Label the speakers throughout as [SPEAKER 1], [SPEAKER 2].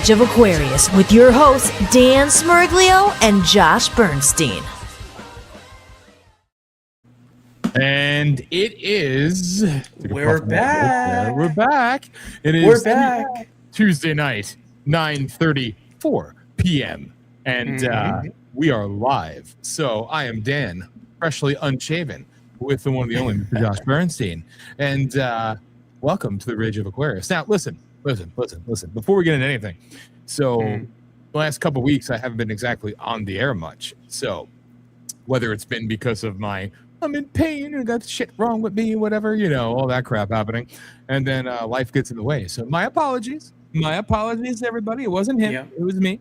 [SPEAKER 1] Rage of Aquarius with your hosts Dan Smirglio and Josh Bernstein.
[SPEAKER 2] And it is...
[SPEAKER 3] We're back.
[SPEAKER 2] We're back. It is
[SPEAKER 3] We're back.
[SPEAKER 2] Tuesday night, 9:34 p.m. And we are live. So I am Dan, freshly unshaven, with the one and the only Mr. Josh Bernstein. And welcome to the Rage of Aquarius. Now, listen. Before we get into anything, so the last couple of weeks, I haven't been exactly on the air much. So whether it's been because of I'm in pain and got shit wrong with me, whatever, all that crap happening. And then life gets in the way. So my apologies. My apologies, everybody. It wasn't him. It was me.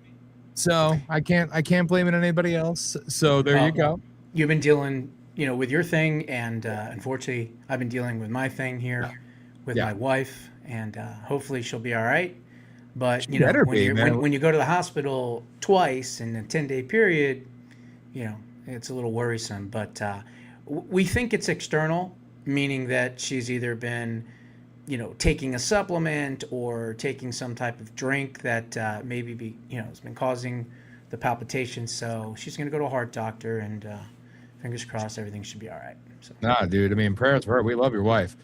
[SPEAKER 2] So I can't blame it on anybody else. So there you go.
[SPEAKER 3] You've been dealing, with your thing. And unfortunately, I've been dealing with my thing here with my wife. And hopefully she'll be all right. But, when you go to the hospital twice in a 10-day period, it's a little worrisome. But we think it's external, meaning that she's either been, taking a supplement or taking some type of drink that maybe has been causing the palpitations. So she's going to go to a heart doctor, and fingers crossed everything should be all right. So.
[SPEAKER 2] Nah, dude. Prayers for her. We love your wife.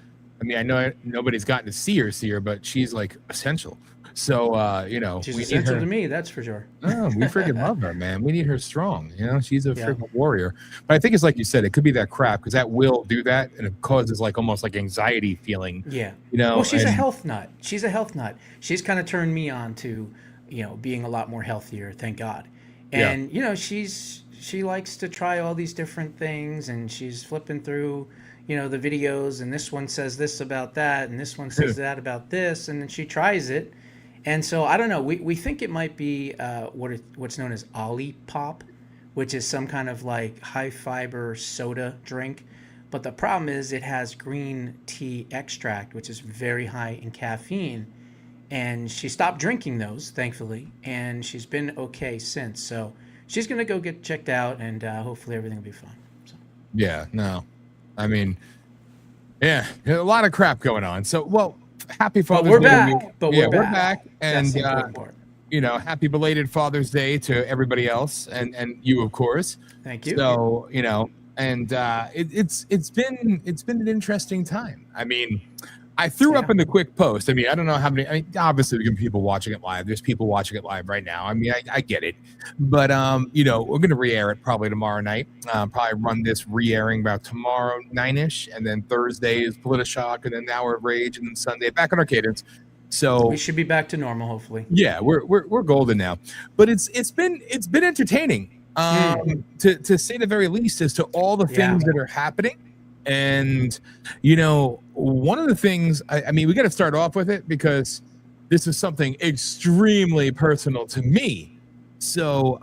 [SPEAKER 2] I know nobody's gotten to see her, but she's like essential. So,
[SPEAKER 3] she's essential to me, that's for sure.
[SPEAKER 2] Oh, we freaking love her, man. We need her strong. She's a freaking warrior. But I think it's like you said, it could be that crap because that will do that, and it causes almost like anxiety feeling.
[SPEAKER 3] Yeah. Well, she's a health nut. She's She's kind of turned me on to, being a lot more healthier. Thank God. And she likes to try all these different things, and she's flipping through. The videos, and this one says this about that, and this one says that about this, and then she tries it. And so, I don't know, we think it might be what's known as Olipop, which is some kind of like high-fiber soda drink. But the problem is it has green tea extract, which is very high in caffeine. And she stopped drinking those, thankfully, and she's been okay since. So she's going to go get checked out, and hopefully everything will be fine. So.
[SPEAKER 2] Yeah, no. A lot of crap going on. So, happy Father's Day.
[SPEAKER 3] We're back.
[SPEAKER 2] And, happy belated Father's Day to everybody else and you, of course.
[SPEAKER 3] Thank you.
[SPEAKER 2] So, and it's been an interesting time. I threw up in the quick post. I don't know how many. Obviously, there are people watching it live. There's people watching it live right now. I get it, but we're gonna re-air it probably tomorrow night. Probably run this re-airing about tomorrow 9ish, and then Thursday is Politishock, and then Hour of Rage, and then Sunday back on our cadence. So
[SPEAKER 3] we should be back to normal, hopefully.
[SPEAKER 2] Yeah, we're golden now. But it's been entertaining, to say the very least, as to all the things that are happening. And, one of the things, we got to start off with it because this is something extremely personal to me. So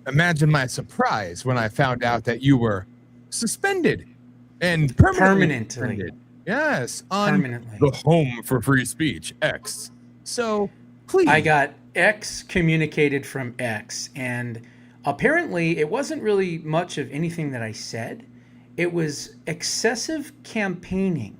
[SPEAKER 2] imagine my surprise when I found out that you were suspended and permanently suspended. Yes, on the Home for Free Speech, X. So, please.
[SPEAKER 3] I got excommunicated from X, and apparently it wasn't really much of anything that I said. It was excessive campaigning,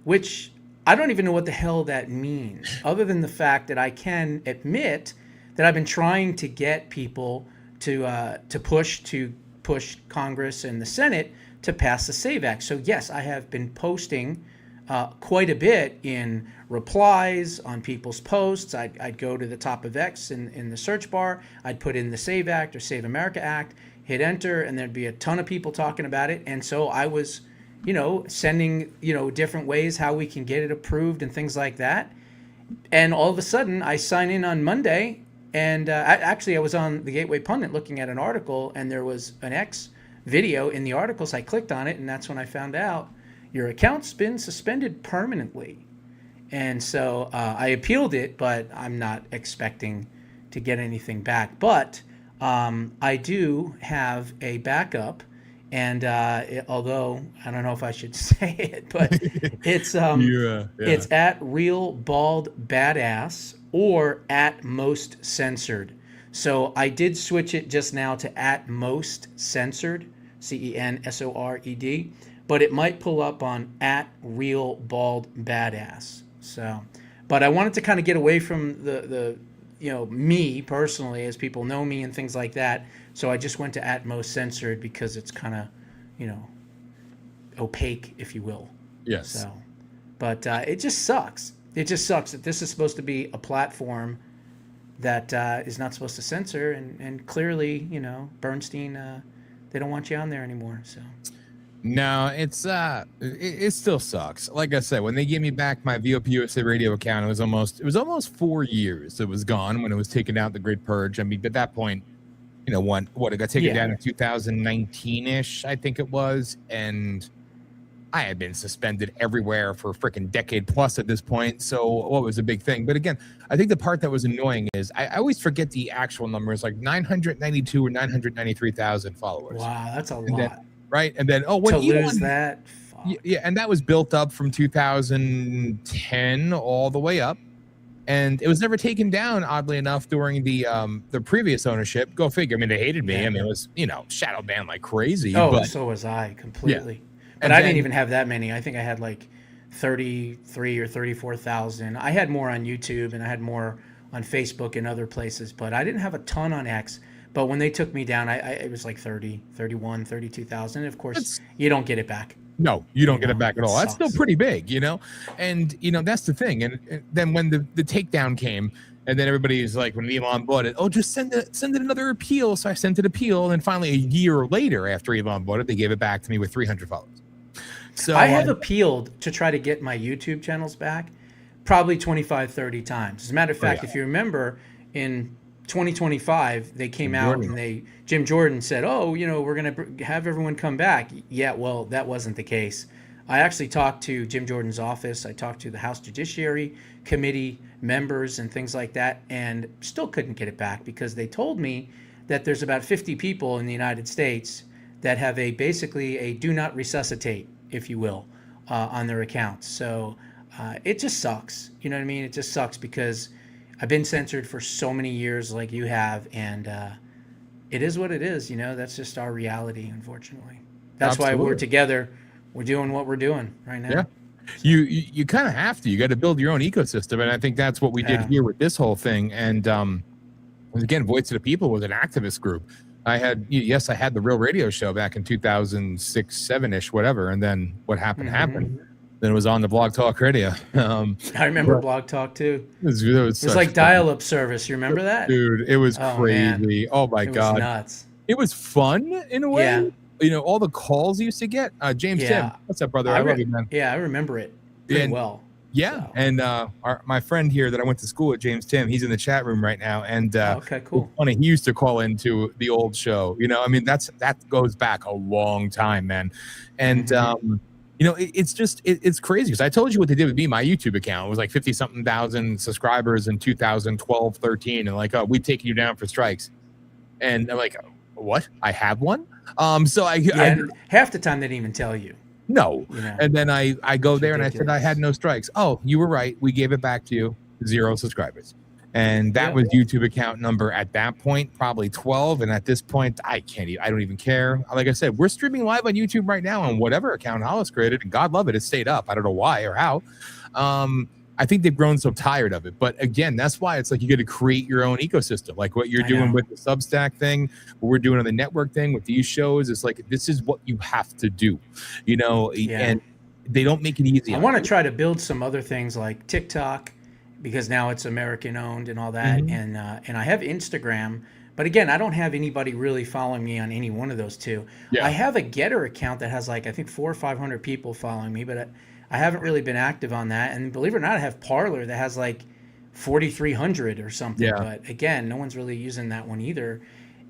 [SPEAKER 3] which I don't even know what the hell that means, other than the fact that I can admit that I've been trying to get people to push Congress and the Senate to pass the SAVE Act. So yes, I have been posting quite a bit in replies on people's posts. I'd go to the top of X in the search bar. I'd put in the SAVE Act or Save America Act, hit enter, and there'd be a ton of people talking about it. And so I was, sending, different ways how we can get it approved and things like that. And all of a sudden, I sign in on Monday, and I was on the Gateway Pundit looking at an article, and there was an X video in the article, so I clicked on it, and that's when I found out your account's been suspended permanently. And so I appealed it, but I'm not expecting to get anything back. But I do have a backup, and although I don't know if I should say it, but it's it's at Real Bald Badass or at Most Censored. So I did switch it just now to at Most Censored, CENSORED, but it might pull up on at Real Bald Badass. So, But I wanted to kind of get away from the me personally, as people know me and things like that. So I just went to @MostCensored because it's kind of, you know, opaque, if you will.
[SPEAKER 2] Yes.
[SPEAKER 3] So, but it just sucks. It just sucks that this is supposed to be a platform that is not supposed to censor, and clearly, you know, Bernstein, they don't want you on there anymore. So.
[SPEAKER 2] No, it still sucks. Like I said, when they gave me back my VOP USA radio account, it was almost 4 years it was gone when it was taken out, the Great Purge. I mean, at that point, you know, it got taken down in 2019-ish, I think it was, and I had been suspended everywhere for a freaking decade plus at this point. So what was a big thing? But again, I think the part that was annoying is I always forget the actual numbers, like 992 or 993,000 followers.
[SPEAKER 3] Wow, that's a lot.
[SPEAKER 2] Right. And then, when
[SPEAKER 3] to lose that. Fuck.
[SPEAKER 2] Yeah. And that was built up from 2010 all the way up. And it was never taken down, oddly enough, during the previous ownership. Go figure. I mean, they hated me.
[SPEAKER 3] Yeah.
[SPEAKER 2] I mean, it was, you know, shadow banned like crazy.
[SPEAKER 3] Oh,
[SPEAKER 2] but
[SPEAKER 3] so was I completely.
[SPEAKER 2] Yeah.
[SPEAKER 3] But I didn't even have that many. I think I had like 33 or 34,000. I had more on YouTube and I had more on Facebook and other places, but I didn't have a ton on X. But when they took me down, it was like 30, 31, 32,000. Of course, you don't get it back.
[SPEAKER 2] No, you don't get it back at all. That's still pretty big, you know? And, you know, that's the thing. And then when the takedown came, and then everybody's like, when Elon bought it, just send it another appeal. So I sent it appeal. And then finally, a year later, after Elon bought it, they gave it back to me with 300 followers. So
[SPEAKER 3] I have appealed to try to get my YouTube channels back probably 25, 30 times. As a matter of fact, if you remember, in 2025, they came out and Jim Jordan said, we're going to have everyone come back. Yeah, well, that wasn't the case. I actually talked to Jim Jordan's office. I talked to the House Judiciary Committee members and things like that, and still couldn't get it back because they told me that there's about 50 people in the United States that have basically a do not resuscitate, if you will, on their accounts. So it just sucks. You know what I mean? It just sucks because I've been censored for so many years like you have, and it is what it is. You know, that's just our reality, unfortunately. That's why we're together. We're doing what we're doing right now.
[SPEAKER 2] Yeah. You kind of have to. You got to build your own ecosystem, and I think that's what we did here with this whole thing. And again, Voice of the People was an activist group. I had the Real Radio Show back in 2006, 7-ish, whatever. And then what happened happened. Then it was on the Blog Talk Radio.
[SPEAKER 3] I remember Blog Talk too.
[SPEAKER 2] It was
[SPEAKER 3] like dial-up service. You remember that?
[SPEAKER 2] Dude, it was crazy. Man. Oh my God.
[SPEAKER 3] It was nuts.
[SPEAKER 2] It was fun in a way. Yeah. You know, all the calls you used to get. James Tim. What's up, brother? I love you, man.
[SPEAKER 3] Yeah, I remember it pretty well.
[SPEAKER 2] Yeah. So. And my friend here that I went to school with, James Tim, he's in the chat room right now. And
[SPEAKER 3] okay, cool.
[SPEAKER 2] Funny, he used to call into the old show. You know, I mean, that goes back a long time, man. And you know, it's crazy because I told you what they did with me. My YouTube account, it was like 50-something thousand subscribers in 2012, 13. And like, we've taken you down for strikes. And I'm like, what? I have one? So I
[SPEAKER 3] half the time they didn't even tell you.
[SPEAKER 2] No.
[SPEAKER 3] You know,
[SPEAKER 2] and then I go there and I said, I had no strikes. Oh, you were right. We gave it back to you. 0 subscribers. And that was YouTube account number at that point, probably 12. And at this point, I don't even care. Like I said, we're streaming live on YouTube right now on whatever account Hollis created. And God love it. It stayed up. I don't know why or how. I think they've grown so tired of it. But again, that's why it's like you got to create your own ecosystem. Like what you're doing with the Substack thing, what we're doing on the network thing with these shows. It's like, this is what you have to do, you know, and they don't make it easy.
[SPEAKER 3] I want to try to build some other things like TikTok, because now it's American owned and all that. And I have Instagram, but again, I don't have anybody really following me on any one of those two. I have a Getter account that has like, I think 400 or 500 people following me, but I haven't really been active on that. And believe it or not, I have Parler that has like 4,300 or something. But again, no one's really using that one either.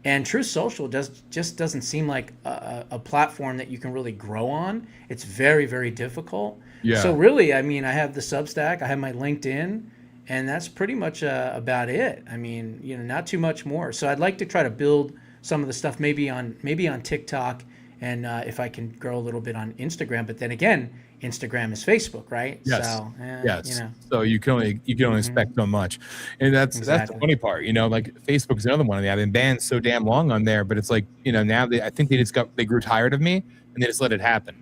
[SPEAKER 3] And Truth Social just doesn't seem like a platform that you can really grow on. It's very, very difficult. So really, I mean, I have the Substack, I have my LinkedIn, and that's pretty much about it. I mean, you know, not too much more. So I'd like to try to build some of the stuff maybe on TikTok and if I can grow a little bit on Instagram. But then again, Instagram is Facebook, right?
[SPEAKER 2] Yes.
[SPEAKER 3] So,
[SPEAKER 2] Yes.
[SPEAKER 3] you know,
[SPEAKER 2] So you can only expect so much, and that's the
[SPEAKER 3] exactly.
[SPEAKER 2] funny part. Like Facebook's another one. I've been banned so damn long on there, but it's like now I think they grew tired of me and they just let it happen.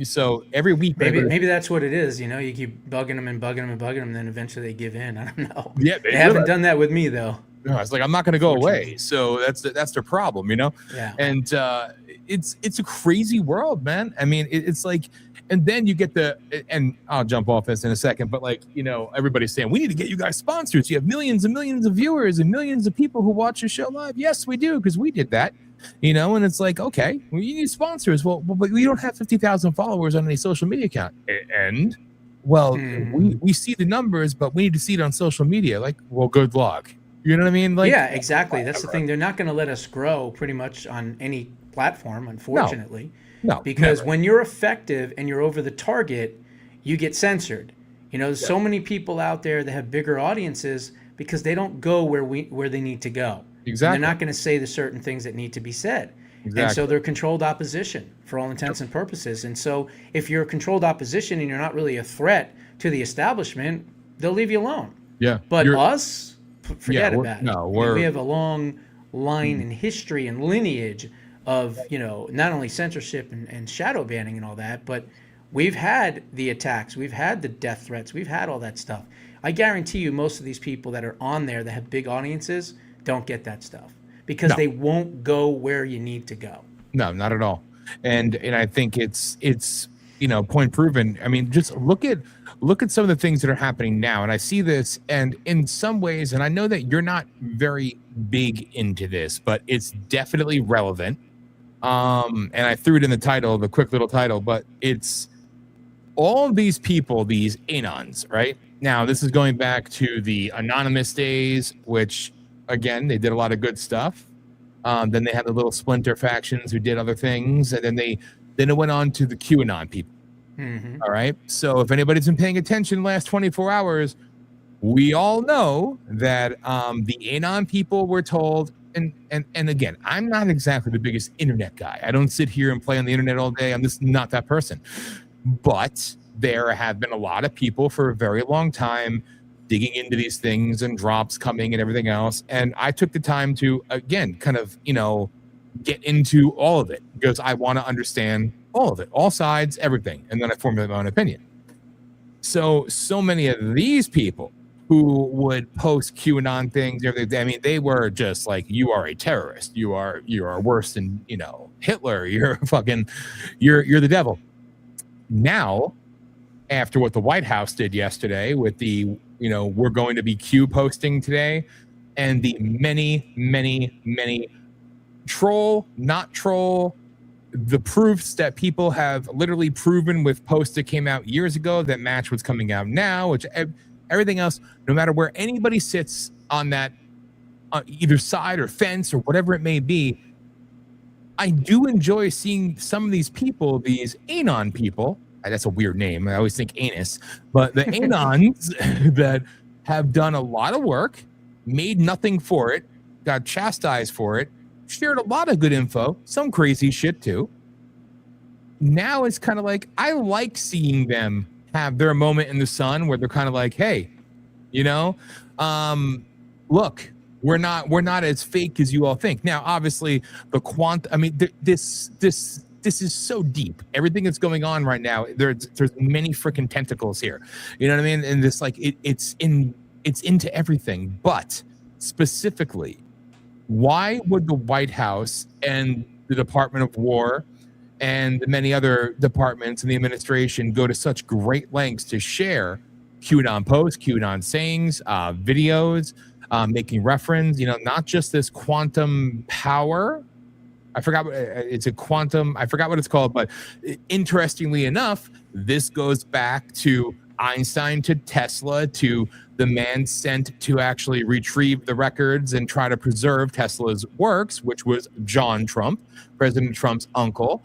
[SPEAKER 2] So every week,
[SPEAKER 3] Maybe that's what it is. You know, you keep bugging them and bugging them and bugging them, and then eventually they give in. I don't know.
[SPEAKER 2] Yeah,
[SPEAKER 3] They haven't done that with me though.
[SPEAKER 2] No, it's like I'm not going to go away.
[SPEAKER 3] Fortunately.
[SPEAKER 2] So that's their problem,
[SPEAKER 3] Yeah.
[SPEAKER 2] And it's a crazy world, man. I mean, it's like, and then you get and I'll jump off this in a second, but like everybody's saying we need to get you guys sponsors. You have millions and millions of viewers and millions of people who watch your show live. Yes, we do, because we did that. And it's like, okay, well, you need sponsors. Well, but we don't have 50,000 followers on any social media account. And well, we see the numbers, but we need to see it on social media. Like, well, good luck. You know what I mean? Like,
[SPEAKER 3] yeah, exactly. That's the thing. They're not going to let us grow pretty much on any platform, unfortunately.
[SPEAKER 2] No,
[SPEAKER 3] because
[SPEAKER 2] never.
[SPEAKER 3] when you're effective and you're over the target, you get censored. There's so many people out there that have bigger audiences because they don't go where they need to go.
[SPEAKER 2] Exactly.
[SPEAKER 3] And they're not going to say the certain things that need to be said.
[SPEAKER 2] Exactly.
[SPEAKER 3] And so they're controlled opposition for all intents and purposes. And so if you're a controlled opposition and you're not really a threat to the establishment, they'll leave you alone.
[SPEAKER 2] Yeah.
[SPEAKER 3] But us, forget about it.
[SPEAKER 2] No,
[SPEAKER 3] we have a long line and history and lineage of not only censorship and shadow banning and all that, but we've had the attacks, we've had the death threats, we've had all that stuff. I guarantee you most of these people that are on there that have big audiences don't get that stuff because they won't go where you need to go.
[SPEAKER 2] No, not at all. And I think it's point proven. I mean, just look at some of the things that are happening now. And I see this, and in some ways, and I know that you're not very big into this, but it's definitely relevant. And I threw it in the title, the quick little title, but it's all these people, these anons, right? Now, this is going back to the anonymous days, which again, they did a lot of good stuff. Then they had the little splinter factions who did other things, and then it went on to the QAnon people.
[SPEAKER 3] Mm-hmm.
[SPEAKER 2] All right. So if anybody's been paying attention the last 24 hours, we all know that the Anon people were told, and again, I'm not exactly the biggest internet guy. I don't sit here and play on the internet all day. I'm just not that person. But there have been a lot of people for a very long time digging into these things and drops coming and everything else. And I took the time to, again, kind of, get into all of it because I want to understand all of it, all sides, everything. And then I formulate my own opinion. So many of these people who would post QAnon things, everything, I mean, they were just like, you are a terrorist. You are worse than, Hitler. You're the devil. Now, after what the White House did yesterday with the, we're going to be Q posting today, and the many, many, many troll, not troll, the proofs that people have literally proven with posts that came out years ago that match what's coming out now, which everything else, no matter where anybody sits on that either side or fence or whatever it may be, I do enjoy seeing some of these people, these Anon people. That's a weird name. I always think anus, but the Anons that have done a lot of work, made nothing for it, got chastised for it, shared a lot of good info, some crazy shit too. Now it's kind of like, I like seeing them have their moment in the sun where they're kind of like, hey, look, we're not as fake as you all think. Now, obviously, this is so deep. Everything that's going on right now, there's many freaking tentacles here. You know what I mean? And this, like, it's into everything. But specifically, why would the White House and the Department of War and many other departments in the administration go to such great lengths to share QAnon posts, QAnon sayings, videos, making reference, not just this quantum power. I forgot what it's called, but interestingly enough, this goes back to Einstein, to Tesla, to the man sent to actually retrieve the records and try to preserve Tesla's works, which was John Trump, President Trump's uncle,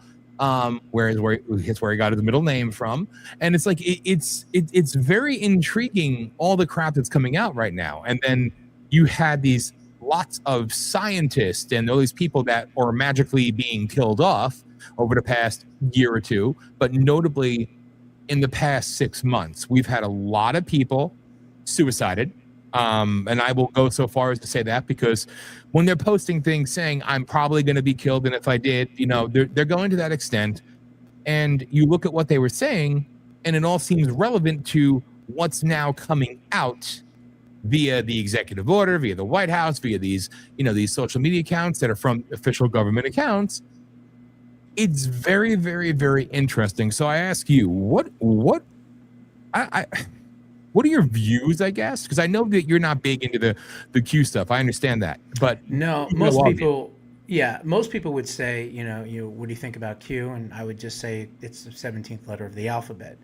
[SPEAKER 2] where he got his middle name from. And it's like, it's very intriguing, all the crap that's coming out right now. And then you had these lots of scientists and all these people that are magically being killed off over the past year or two, but notably in the past 6 months, we've had a lot of people suicided. And I will go so far as to say that because when they're posting things saying I'm probably going to be killed, and if I did, they're going to that extent. And you look at what they were saying, and it all seems relevant to what's now coming out via the executive order, via the White House, via these social media accounts that are from official government accounts. It's very, very, very interesting. So I ask you, what are your views, I guess? Because I know that you're not big into the Q stuff. I understand that. But
[SPEAKER 3] No, most people would say, what do you think about Q? And I would just say it's the 17th letter of the alphabet.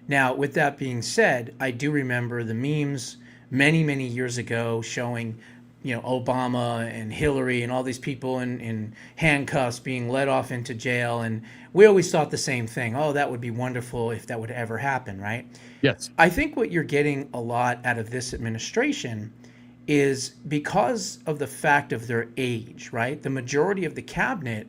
[SPEAKER 3] Now, with that being said, I do remember the memes many, many years ago showing, Obama and Hillary and all these people in handcuffs being led off into jail. And we always thought the same thing. Oh, that would be wonderful if that would ever happen, right?
[SPEAKER 2] Yes.
[SPEAKER 3] I think what you're getting a lot out of this administration is because of the fact of their age, right? The majority of the cabinet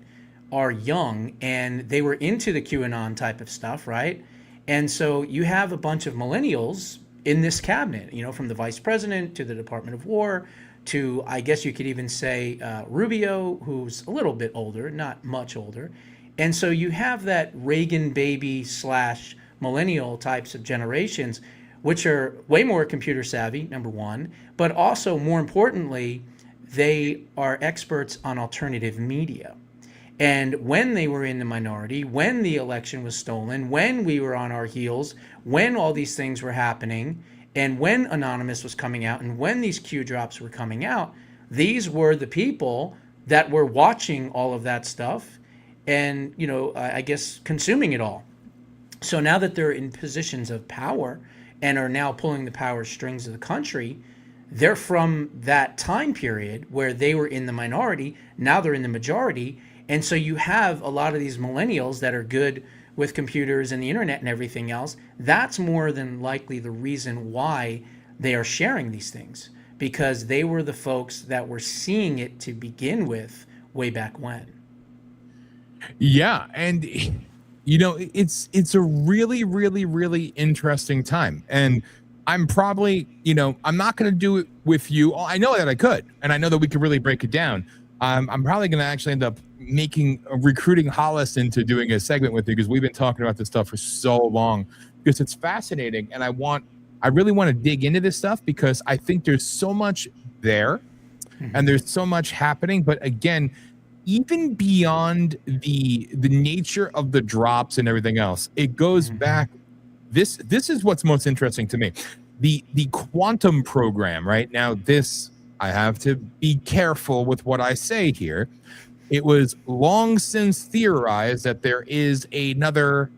[SPEAKER 3] are young and they were into the QAnon type of stuff, right? And so you have a bunch of millennials in this cabinet, from the vice president to the Department of War to, I guess you could even say, Rubio, who's a little bit older, not much older. And so you have that Reagan baby / millennial types of generations, which are way more computer savvy, number one, but also more importantly, they are experts on alternative media. And when they were in the minority, when the election was stolen, when we were on our heels, when all these things were happening, and when Anonymous was coming out, and when these Q drops were coming out, these were the people that were watching all of that stuff and, I guess consuming it all. So now that they're in positions of power and are now pulling the power strings of the country, they're from that time period where they were in the minority. Now they're in the majority. And so you have a lot of these millennials that are good with computers and the internet and everything else. That's more than likely the reason why they are sharing these things, because they were the folks that were seeing it to begin with way back when.
[SPEAKER 2] Yeah. And it's a really, really, really interesting time. And I'm probably, I'm not going to do it with you. I know that I could, and I know that we could really break it down. I'm probably going to actually end up recruiting Hollis into doing a segment with you, because we've been talking about this stuff for so long, because it's fascinating. And I really want to dig into this stuff because I think there's so much there and there's so much happening. But again, even beyond the nature of the drops and everything else, it goes back. This is what's most interesting to me. The quantum program right now, I have to be careful with what I say here. It was long since theorized that there is another,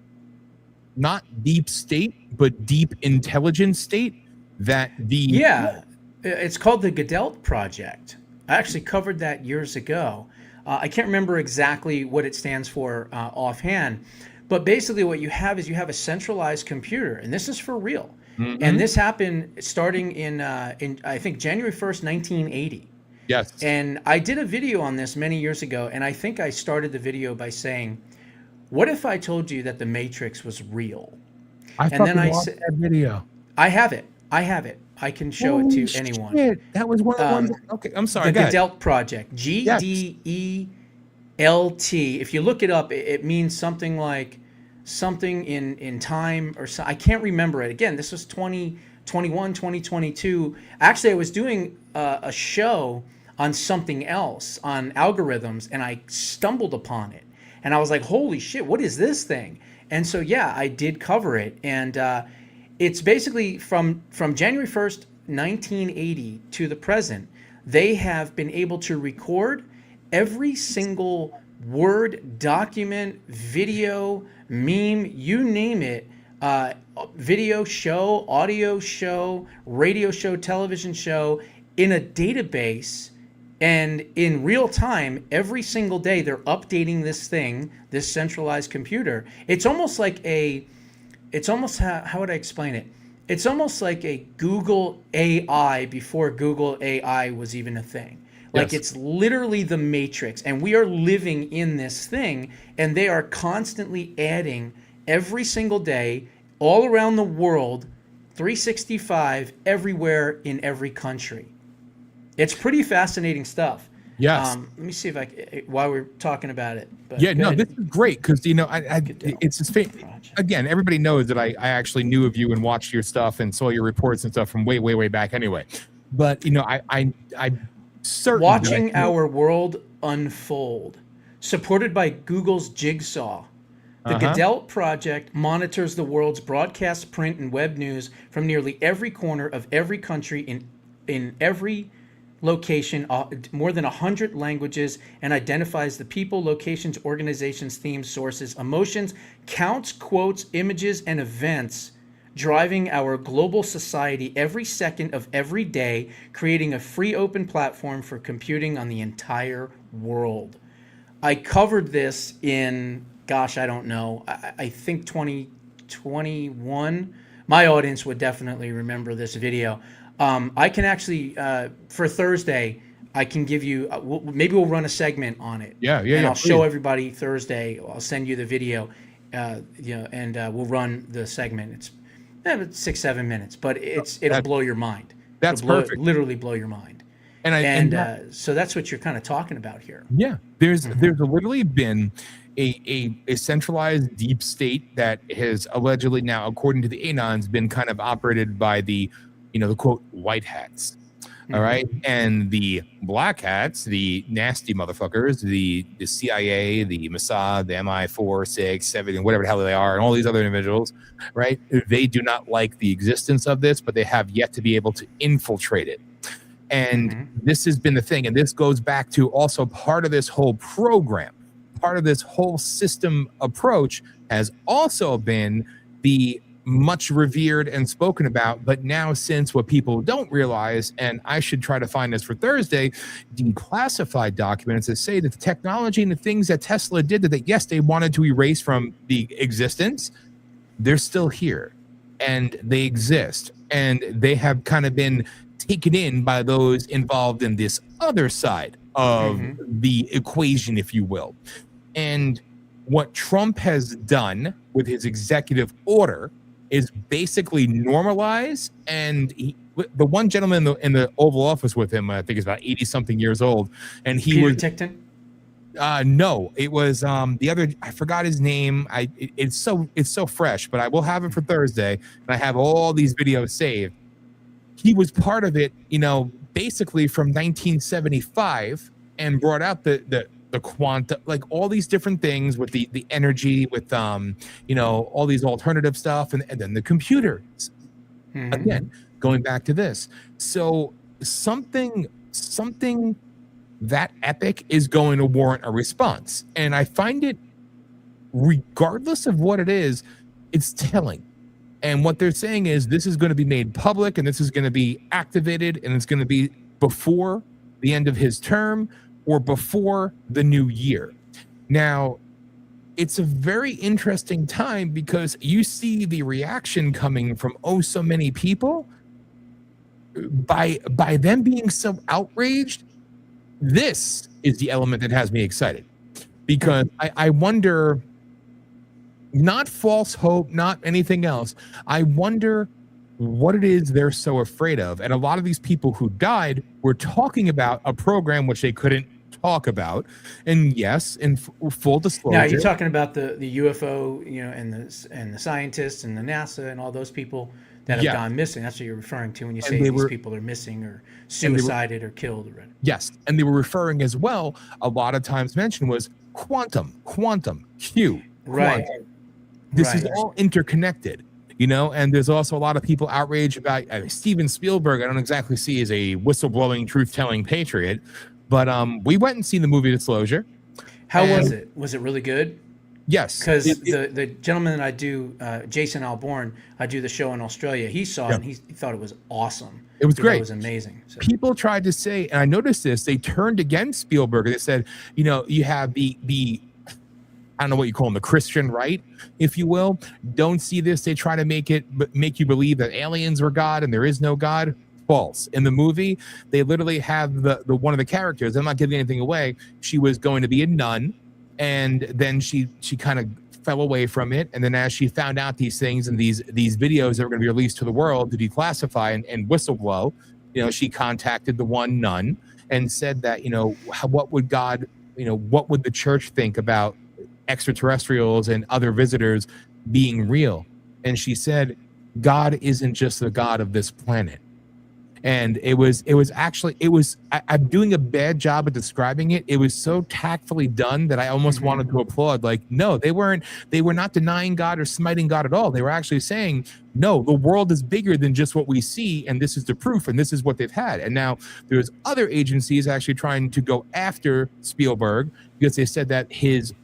[SPEAKER 2] not deep state, but deep intelligence state that
[SPEAKER 3] it's called the Gadelt Project. I actually covered that years ago. I can't remember exactly what it stands for offhand, but basically what you have is you have a centralized computer, and this is for real. And this happened starting in I think January 1st, 1980.
[SPEAKER 2] Yes.
[SPEAKER 3] And I did a video on this many years ago, and I think I started the video by saying, what if I told you that the Matrix was real?
[SPEAKER 2] I watched that video.
[SPEAKER 3] I have it. I can show it to anyone.
[SPEAKER 2] Shit. That was one of the ones. Okay, I'm sorry.
[SPEAKER 3] The Gadelt Project. GDELT. If you look it up, it means something like something in time or so. I can't remember it. Again, this was 2021, 2022. Actually, I was doing a show on something else, on algorithms, and I stumbled upon it. And I was like, holy shit, what is this thing? And so, yeah, I did cover it. And it's basically from January 1st, 1980 to the present, they have been able to record every single word, document, video, meme, you name it, video show, audio show, radio show, television show, in a database. And in real time, every single day, they're updating this thing, this centralized computer. It's almost like how would I explain it? It's almost like a Google AI before Google AI was even a thing. Like
[SPEAKER 2] Yes.
[SPEAKER 3] it's literally the Matrix, and we are living in this thing, and they are constantly adding every single day, all around the world, 365, everywhere in every country. It's pretty fascinating stuff.
[SPEAKER 2] Yes.
[SPEAKER 3] Let me see if while we're talking about it.
[SPEAKER 2] Yeah,
[SPEAKER 3] But go
[SPEAKER 2] no,
[SPEAKER 3] ahead.
[SPEAKER 2] this is great because
[SPEAKER 3] Goodell
[SPEAKER 2] it's just
[SPEAKER 3] Project.
[SPEAKER 2] again, everybody knows that I actually knew of you and watched your stuff and saw your reports and stuff from way back anyway. But I'm certain that
[SPEAKER 3] Watching our world unfold, supported by Google's Jigsaw. The
[SPEAKER 2] uh-huh.
[SPEAKER 3] Goodell Project monitors the world's broadcast, print, and web news from nearly every corner of every country in every location, more than 100 languages, and identifies the people, locations, organizations, themes, sources, emotions, counts, quotes, images, and events driving our global society every second of every day, creating a free open platform for computing on the entire world. I covered this in, gosh, I don't know, I think 2021. My audience would definitely remember this video. I can actually, for Thursday, I can give you, maybe we'll run a segment on it. And I'll show everybody Thursday. I'll send you the video, and we'll run the segment. It's 6-7 minutes, but it'll blow your mind.
[SPEAKER 2] That's perfect.
[SPEAKER 3] Literally blow your mind. So that's what you're kind of talking about here.
[SPEAKER 2] Yeah, there's literally been a centralized deep state that has allegedly now, according to the Anons, been kind of operated by the quote white hats. All right, and the black hats, the nasty motherfuckers, the CIA, the Mossad, the MI4, 6, 7, whatever the hell they are, and all these other individuals, right? They do not like the existence of this, but they have yet to be able to infiltrate it. And this has been the thing, and this goes back to also part of this whole program, part of this whole system approach has also been the much revered and spoken about, but now since what people don't realize, and I should try to find this for Thursday, declassified documents that say that the technology and the things that Tesla did that yes, they wanted to erase from the existence, they're still here and they exist and they have kind of been taken in by those involved in this other side of the equation, if you will. And what Trump has done with his executive order is basically normalize, and the one gentleman in the Oval Office with him, I think is about 80-something years old, and he
[SPEAKER 3] Peter
[SPEAKER 2] was
[SPEAKER 3] Tickton?
[SPEAKER 2] No, it was the other. I forgot his name. It's so fresh, but I will have it for Thursday, and I have all these videos saved. He was part of it, basically from 1975, and brought out the quantum, like all these different things with the energy, with all these alternative stuff, and then the computers. Again, going back to this, so something that epic is going to warrant a response, and I find it, regardless of what it is, it's telling. And what they're saying is this is going to be made public, and this is going to be activated, and it's going to be before the end of his term or before the new year. Now, it's a very interesting time because you see the reaction coming from so many people by them being so outraged. This is the element that has me excited, because I wonder, not false hope, not anything else. I wonder what it is they're so afraid of. And a lot of these people who died were talking about a program which they couldn't talk about. And yes, in full disclosure.
[SPEAKER 3] Now you're talking about the UFO, and the scientists and the NASA and all those people that have gone missing. That's what you're referring to when you say these people are missing or suicided or killed already.
[SPEAKER 2] Yes, and they were referring as well. A lot of times mentioned was quantum, Q,
[SPEAKER 3] right.
[SPEAKER 2] Quantum. This is all interconnected. And there's also a lot of people outraged about Steven Spielberg. I don't exactly see as a whistleblowing, truth-telling patriot, but we went and seen the movie Disclosure.
[SPEAKER 3] How was it? Was it really good?
[SPEAKER 2] Yes.
[SPEAKER 3] Because the gentleman that I do, Jason Alborn, I do the show in Australia, he saw it and he thought it was awesome.
[SPEAKER 2] It was great.
[SPEAKER 3] It was amazing. So.
[SPEAKER 2] People tried to say, and I noticed this, they turned against Spielberg. They said, you have the I don't know what you call them, the Christian right, if you will. Don't see this. They try to make you believe that aliens were God and there is no God. false. In the movie, they literally have the one of the characters, I'm not giving anything away, she was going to be a nun, and then she kind of fell away from it, and then as she found out these things and these videos that were going to be released to the world to declassify and whistleblow, she contacted the one nun and said that, what would God, what would the church think about extraterrestrials and other visitors being real? And she said, God isn't just the God of this planet. And it was actually, I'm doing a bad job of describing it. It was so tactfully done that I almost wanted to applaud. Like, no, they were not denying God or smiting God at all. They were actually saying, no, the world is bigger than just what we see, and this is the proof, and this is what they've had. And now there's other agencies actually trying to go after Spielberg because they said that his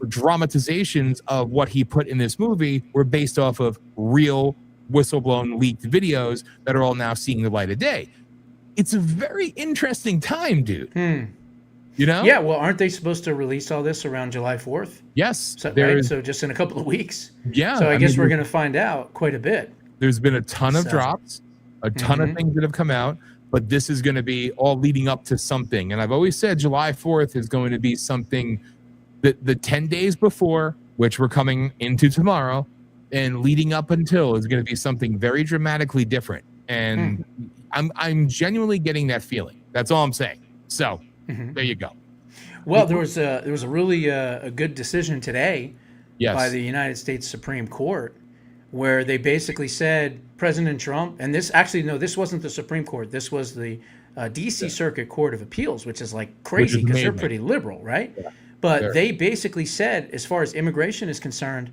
[SPEAKER 2] dramatizations of what he put in this movie were based off of real whistleblown leaked videos that are all now seeing the light of day. It's a very interesting time, dude.
[SPEAKER 3] Yeah, well, aren't they supposed to release all this around July 4th?
[SPEAKER 2] Yes.
[SPEAKER 3] Right? So just in a couple of weeks.
[SPEAKER 2] Yeah.
[SPEAKER 3] So I guess we're going to find out quite a bit.
[SPEAKER 2] There's been a ton of drops, a ton of things that have come out, but this is going to be all leading up to something. And I've always said July 4th is going to be something that the 10 days before, which we're coming into tomorrow, and leading up until is going to be something very dramatically different. And I'm genuinely getting that feeling. That's all I'm saying. So there you go.
[SPEAKER 3] Well, there was a really a good decision today by the United States Supreme Court where they basically said President Trump, and this wasn't the Supreme Court. This was the D.C. Circuit Court of Appeals, which is like crazy because they're pretty liberal, right? Yeah. But they basically said, as far as immigration is concerned,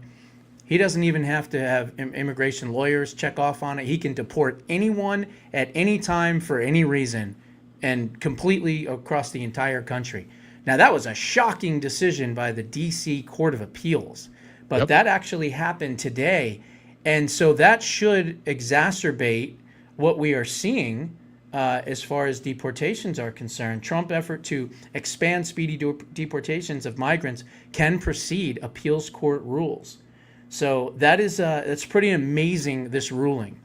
[SPEAKER 3] he doesn't even have to have immigration lawyers check off on it. He can deport anyone at any time for any reason and completely across the entire country. Now, that was a shocking decision by the D.C. Court of Appeals, but that actually happened today. And so that should exacerbate what we are seeing as far as deportations are concerned. Trump effort to expand speedy deportations of migrants can precede appeals court rules. So that's pretty amazing, this ruling,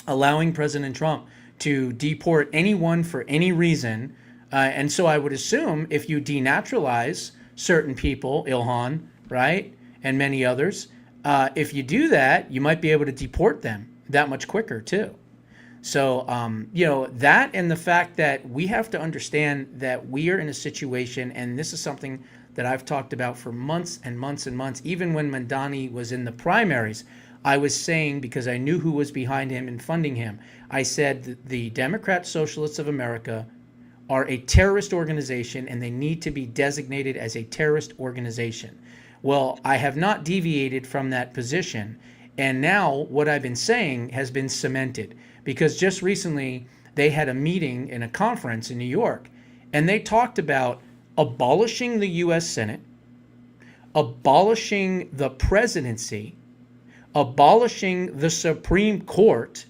[SPEAKER 3] allowing President Trump to deport anyone for any reason. And so I would assume if you denaturalize certain people, Ilhan, right, and many others, if you do that, you might be able to deport them that much quicker too. So, that and the fact that we have to understand that we are in a situation, and this is something that I've talked about for months and months and months. Even when Mandani was in the primaries, I was saying, because I knew who was behind him and funding him, I said that the Democrat Socialists of America are a terrorist organization and they need to be designated as a terrorist organization. Well, I have not deviated from that position. And now what I've been saying has been cemented, because just recently they had a meeting in a conference in New York, and they talked about abolishing the U.S. Senate, abolishing the presidency, abolishing the Supreme Court,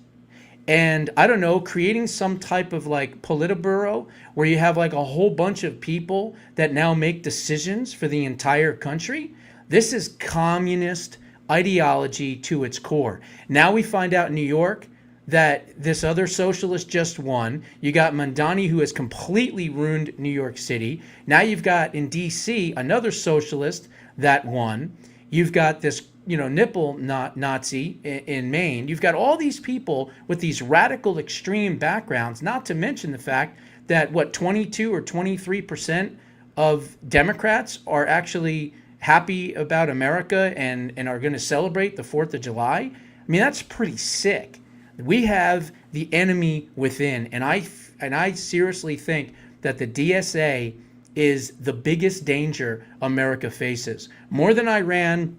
[SPEAKER 3] and I don't know, creating some type of like Politburo where you have like a whole bunch of people that now make decisions for the entire country. This is communist ideology to its core. Now we find out in New York that this other socialist just won. You got Mandani, who has completely ruined New York City. Now you've got in D.C. another socialist that won. You've got this, nipple Nazi in Maine. You've got all these people with these radical extreme backgrounds, not to mention the fact that 22 or 23% of Democrats are actually happy about America and are going to celebrate the 4th of July. I mean, that's pretty sick. We have the enemy within, and I seriously think that the DSA is the biggest danger America faces. More than Iran,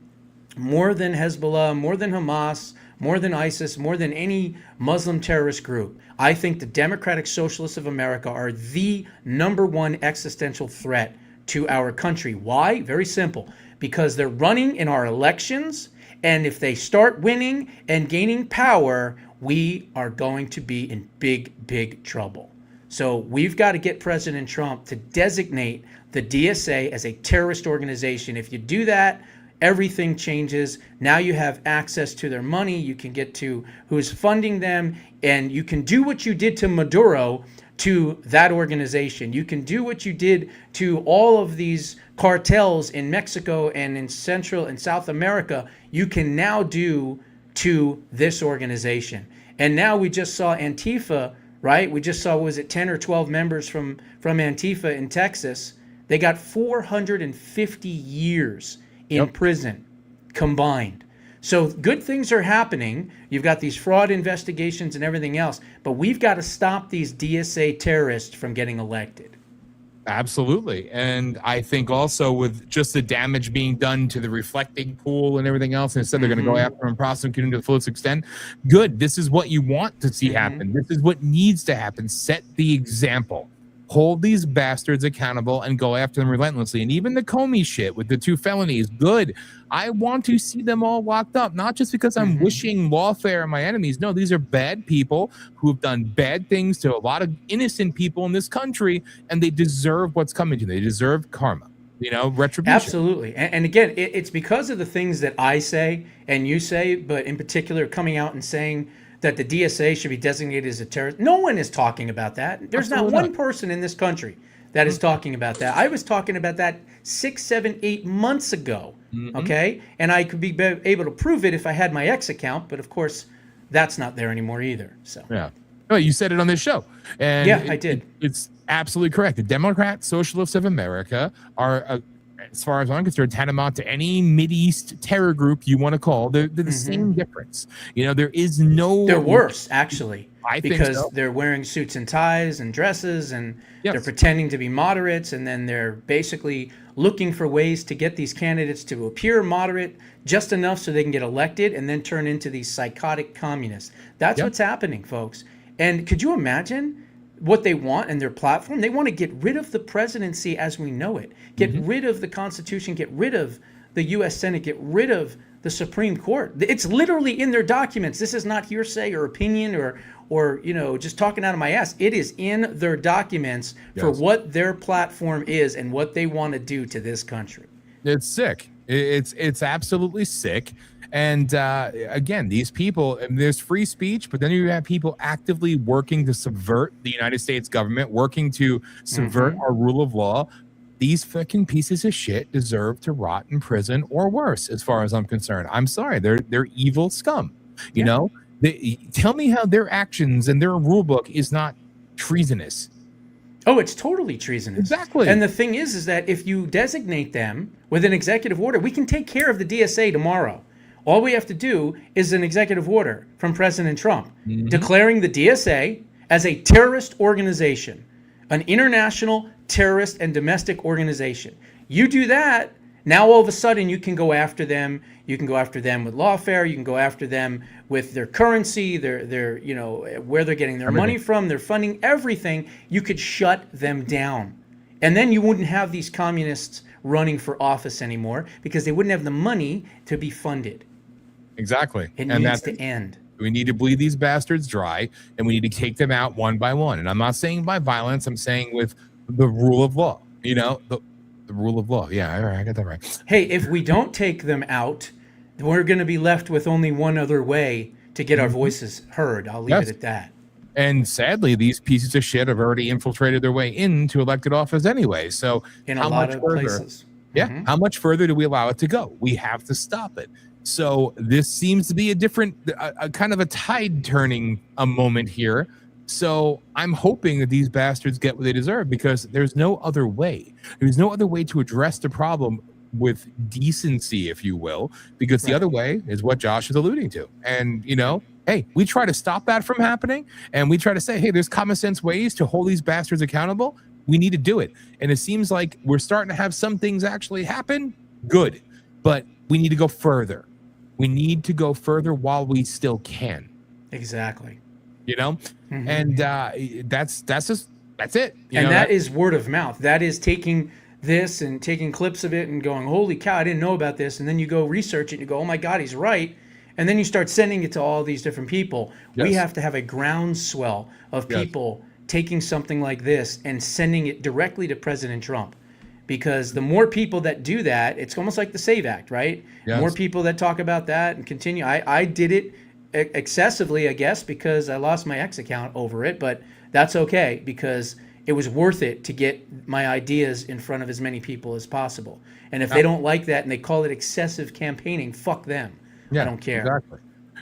[SPEAKER 3] more than Hezbollah, more than Hamas, more than ISIS, more than any Muslim terrorist group. I think the Democratic Socialists of America are the #1 existential threat to our country. Why? Very simple. Because they're running in our elections, and if they start winning and gaining power, we are going to be in big, big trouble. So we've got to get President Trump to designate the DSA as a terrorist organization. If you do that, everything changes. Now you have access to their money. You can get to who's funding them, and you can do what you did to Maduro to that organization. You can do what you did to all of these cartels in Mexico and in Central and South America. You can now do to this organization. And now we just saw Antifa, right? We just saw, was it 10 or 12 members from Antifa in Texas? They got 450 years in prison combined. So good things are happening. You've got these fraud investigations and everything else, but we've got to stop these DSA terrorists from getting elected.
[SPEAKER 2] Absolutely. And I think also with just the damage being done to the reflecting pool and everything else, and instead they're going to go after him and prosecute him to the fullest extent. Good. This is what you want to see happen. This is what needs to happen. Set the example. Hold these bastards accountable and go after them relentlessly. And even the Comey shit with the 2 felonies, good. I want to see them all locked up, not just because I'm wishing lawfare on my enemies. No, these are bad people who have done bad things to a lot of innocent people in this country, and they deserve what's coming to them. They deserve karma, retribution.
[SPEAKER 3] Absolutely. And again, it's because of the things that I say and you say, but in particular coming out and saying that the DSA should be designated as a terrorist. No one is talking about that. There's not one person in this country that is talking about that. I was talking about that 6, 7, 8 months ago, okay? And I could be able to prove it if I had my X account, but of course, that's not there anymore either. So
[SPEAKER 2] yeah. Oh, you said it on this show. And
[SPEAKER 3] yeah, I did.
[SPEAKER 2] It's absolutely correct. The Democrat Socialists of America are, as far as I'm concerned, tantamount to any Mideast terror group you want to call. They're the same difference. There is no...
[SPEAKER 3] They're worse, actually.
[SPEAKER 2] I think
[SPEAKER 3] because
[SPEAKER 2] so.
[SPEAKER 3] They're wearing suits and ties and dresses, and they're pretending to be moderates, and then they're basically looking for ways to get these candidates to appear moderate just enough so they can get elected and then turn into these psychotic communists. That's what's happening, folks. And could you imagine what they want and their platform? They want to get rid of the presidency as we know it, get rid of the Constitution, get rid of the U.S. Senate, get rid of the Supreme Court. It's literally in their documents. This is not hearsay or opinion or just talking out of my ass. It is in their documents for what their platform is and what they want to do to this country.
[SPEAKER 2] It's sick. It's absolutely sick. And again, these people, there's free speech, but then you have people actively working to subvert the United States government, working to subvert our rule of law. These fucking pieces of shit deserve to rot in prison or worse, as far as I'm concerned. I'm sorry, they're evil scum. You know, tell me how their actions and their rule book is not treasonous.
[SPEAKER 3] Oh, it's totally treasonous.
[SPEAKER 2] Exactly.
[SPEAKER 3] And the thing is that if you designate them with an executive order, we can take care of the DSA tomorrow. All we have to do is an executive order from President Trump declaring the DSA as a terrorist organization, an international terrorist and domestic organization. You do that, now all of a sudden you can go after them. You can go after them with lawfare. You can go after them with their currency, their where they're getting their money from, their funding, everything. You could shut them down. And then you wouldn't have these communists running for office anymore because they wouldn't have the money to be funded.
[SPEAKER 2] Exactly.
[SPEAKER 3] It needs to end.
[SPEAKER 2] We need to bleed these bastards dry, and we need to take them out one by one. And I'm not saying by violence. I'm saying with the rule of law. The rule of law. Yeah, all right, I got that right.
[SPEAKER 3] Hey, if we don't take them out, we're going to be left with only one other way to get our voices heard. I'll leave it at that.
[SPEAKER 2] And sadly, these pieces of shit have already infiltrated their way into elected office anyway. So
[SPEAKER 3] in a lot of places.
[SPEAKER 2] Yeah. How much further do we allow it to go? We have to stop it. So this seems to be a different, a kind of a tide turning a moment here. So I'm hoping that these bastards get what they deserve, because there's no other way. There's no other way to address the problem with decency, if you will, because the other way is what Josh is alluding to. And, hey, we try to stop that from happening, and we try to say, hey, there's common sense ways to hold these bastards accountable. We need to do it. And it seems like we're starting to have some things actually happen. Good. But we need to go further. We need to go further while we still can.
[SPEAKER 3] Exactly.
[SPEAKER 2] And that's it.
[SPEAKER 3] And that is word of mouth. That is taking this and taking clips of it and going, holy cow, I didn't know about this. And then you go research it and you go, oh my God, he's right. And then you start sending it to all these different people. We have to have a groundswell of people taking something like this and sending it directly to President Trump. because the more people that do that, it's almost like the SAVE Act, right?
[SPEAKER 2] Yes.
[SPEAKER 3] More people that talk about that and continue. I did it excessively, I guess, because I lost my X account over it, but that's okay because it was worth it to get my ideas in front of as many people as possible. And if they don't like that and they call it excessive campaigning, fuck them. I don't care.
[SPEAKER 2] Exactly.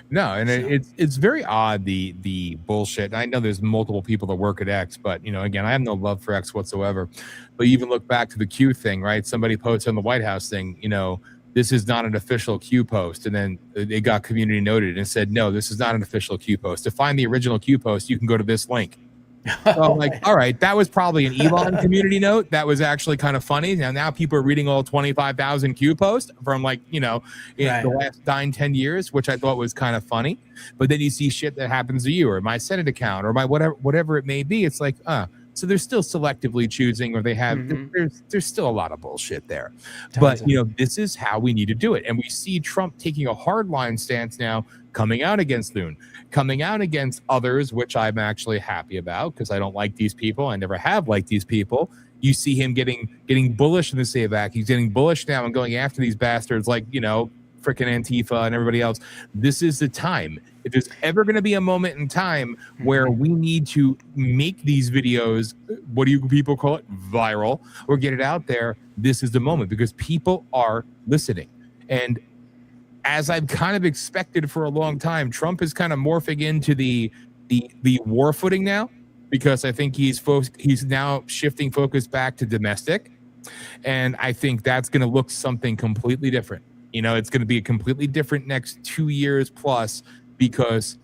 [SPEAKER 2] No, and it's very odd, the bullshit. I know there's multiple people that work at X, but again, I have no love for X whatsoever. But even look back to the Q thing, right? Somebody posted on the White House thing, this is not an official Q post, and then it got community noted and said, no, this is not an official Q post. To find the original Q post, you can go to this link. So I'm like, all right, that was probably an Elon community note. That was actually kind of funny. Now people are reading all 25,000 Q posts from in the last 10 years, which I thought was kind of funny. But then you see shit that happens to you or my Senate account or my whatever it may be. It's like, so they're still selectively choosing, or they have there's still a lot of bullshit there. But this is how we need to do it. And we see Trump taking a hardline stance now, coming out against Thune, coming out against others, which I'm actually happy about because I don't like these people. I never have liked these people. You see him getting bullish in the SAVE Act. He's getting bullish now and going after these bastards like, freaking Antifa and everybody else. This is the time. If there's ever going to be a moment in time where we need to make these videos, what do you people call it, viral, or get it out there, this is the moment because people are listening. And as I've kind of expected for a long time, Trump is kind of morphing into the war footing now, because I think he's now shifting focus back to domestic, and I think that's going to look something completely different. It's going to be a completely different next 2 years plus, because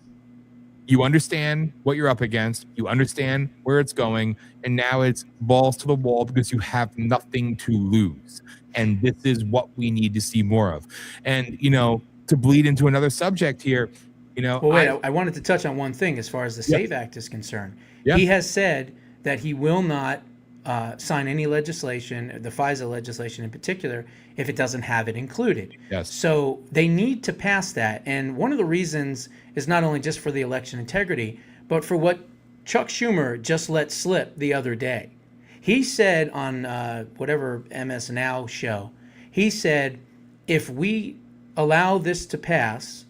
[SPEAKER 2] you understand what you're up against, you understand where it's going, and now it's balls to the wall because you have nothing to lose. And this is what we need to see more of. And, to bleed into another subject here,
[SPEAKER 3] Well, wait, I wanted to touch on one thing as far as the SAVE Act is concerned. Yeah. He has said that he will not sign any legislation, the FISA legislation in particular, if it doesn't have it included.
[SPEAKER 2] Yes.
[SPEAKER 3] So they need to pass that. And one of the reasons is not only just for the election integrity, but for what Chuck Schumer just let slip the other day. He said on whatever MS Now show, he said, if we allow this to pass,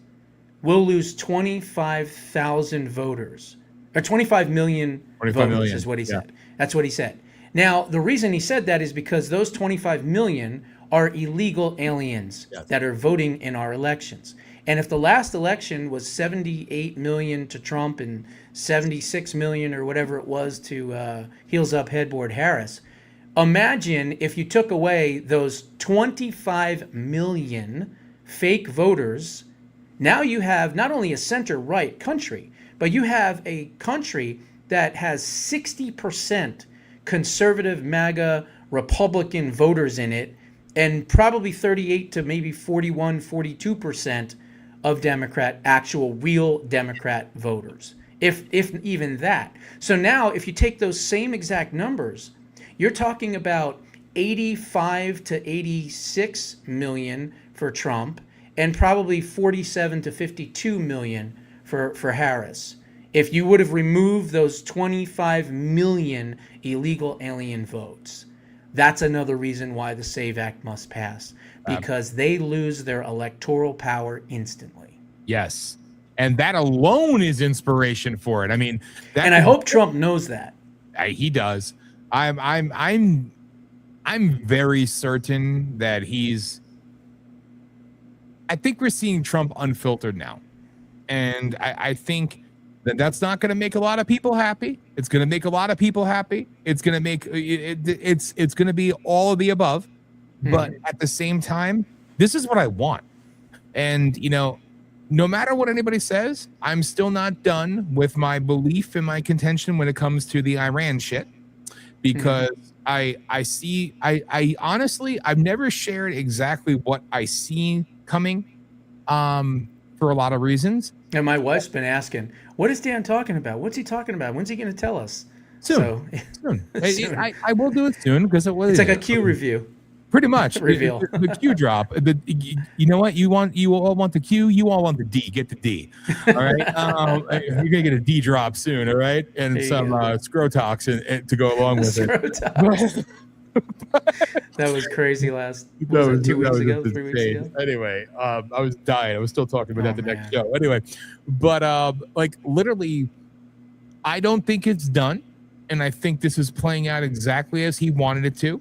[SPEAKER 3] we'll lose 25,000 voters, or 25 million voters is what he said. That's what he said. Now, the reason he said that is because those 25 million are illegal aliens that are voting in our elections. And if the last election was 78 million to Trump and 76 million or whatever it was to heels up headboard Harris, imagine if you took away those 25 million fake voters. Now you have not only a center-right country, but you have a country that has 60% conservative MAGA Republican voters in it, and probably 38 to maybe 41, 42% of Democrat, actual real Democrat voters, if even that. So now if you take those same exact numbers, you're talking about 85 to 86 million for Trump and probably 47 to 52 million for Harris. If you would have removed those 25 million illegal alien votes. That's another reason why the SAVE Act must pass, because they lose their electoral power instantly.
[SPEAKER 2] Yes. And that alone is inspiration for it. I mean,
[SPEAKER 3] and I hope Trump knows that.
[SPEAKER 2] He does. I'm very certain that I think we're seeing Trump unfiltered now. And I think that's not going to make a lot of people happy. It's going to make a lot of people happy. It's going to make it's going to be all of the above. But at the same time, this is what I want. And, no matter what anybody says, I'm still not done with my belief and my contention when it comes to the Iran shit, because I honestly, I've never shared exactly what I see coming for a lot of reasons.
[SPEAKER 3] And my wife's been asking, what is Dan talking about? What's he talking about? When's he going to tell us?
[SPEAKER 2] Soon. Soon. I will do it soon, because
[SPEAKER 3] it's like a Q review.
[SPEAKER 2] Pretty much.
[SPEAKER 3] Reveal.
[SPEAKER 2] The Q drop. You know what? You all want the Q. You all want the D. Get the D. All right. You're gonna get a D drop soon. All right, and some Scrotox to go along with it.
[SPEAKER 3] That was crazy last, what was
[SPEAKER 2] That
[SPEAKER 3] that,
[SPEAKER 2] was
[SPEAKER 3] 2 weeks
[SPEAKER 2] just
[SPEAKER 3] ago, 3 weeks
[SPEAKER 2] insane.
[SPEAKER 3] ago?
[SPEAKER 2] Anyway, I was dying. I was still talking about
[SPEAKER 3] Oh,
[SPEAKER 2] that the next
[SPEAKER 3] man.
[SPEAKER 2] show. Anyway, but like literally, I don't think it's done, and I think this is playing out exactly as he wanted it to,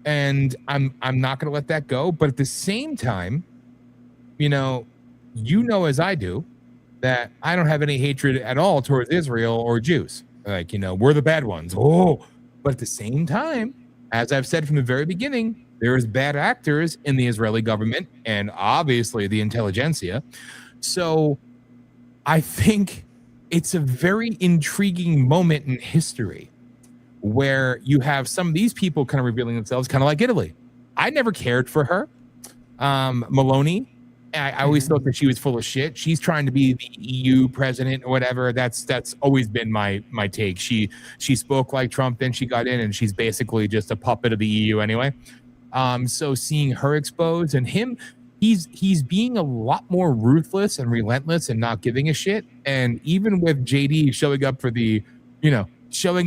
[SPEAKER 2] and I'm not going to let that go. But at the same time, as I do, that I don't have any hatred at all towards Israel or Jews. Like, we're the bad ones. Oh, but at the same time, as I've said from the very beginning, there's bad actors in the Israeli government and obviously the intelligentsia. So I think it's a very intriguing moment in history where you have some of these people kind of revealing themselves, kind of like Italy. I never cared for her. Maloney. I always thought that she was full of shit. She's trying to be the EU president or whatever. That's always been my take. She spoke like Trump, then she got in, and she's basically just a puppet of the EU anyway. So seeing her exposed and him, he's being a lot more ruthless and relentless and not giving a shit. And even with JD showing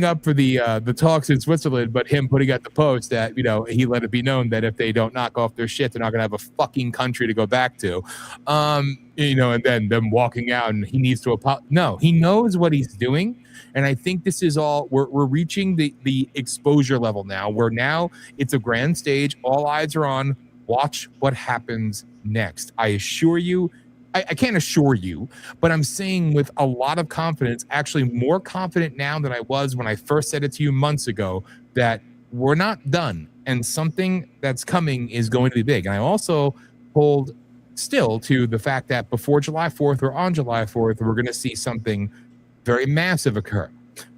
[SPEAKER 2] up for the talks in Switzerland, but him putting out the post that he let it be known that if they don't knock off their shit, they're not gonna have a fucking country to go back to. And then them walking out, and he needs to apologize. No, he knows what he's doing, and I think this is all we're reaching the exposure level now. Where now it's a grand stage, all eyes are on. Watch what happens next. I assure you. I can't assure you, but I'm saying with a lot of confidence, actually more confident now than I was when I first said it to you months ago, that we're not done and something that's coming is going to be big. And I also hold still to the fact that before July 4th or on July 4th, we're going to see something very massive occur.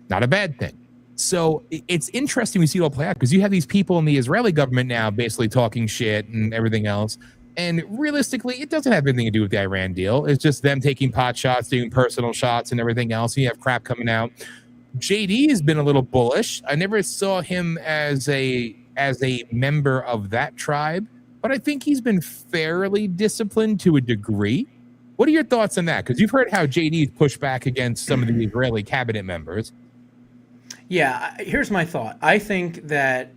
[SPEAKER 2] Not a bad thing. So it's interesting we see it all play out because you have these people in the Israeli government now basically talking shit and everything else. And realistically, it doesn't have anything to do with the Iran deal. It's just them taking pot shots, doing personal shots, and everything else. You have crap coming out. JD has been a little bullish. I never saw him as a member of that tribe, but I think he's been fairly disciplined to a degree. What are your thoughts on that? Because you've heard how JD's pushed back against some of the Israeli cabinet members.
[SPEAKER 3] Yeah, here's my thought. I think that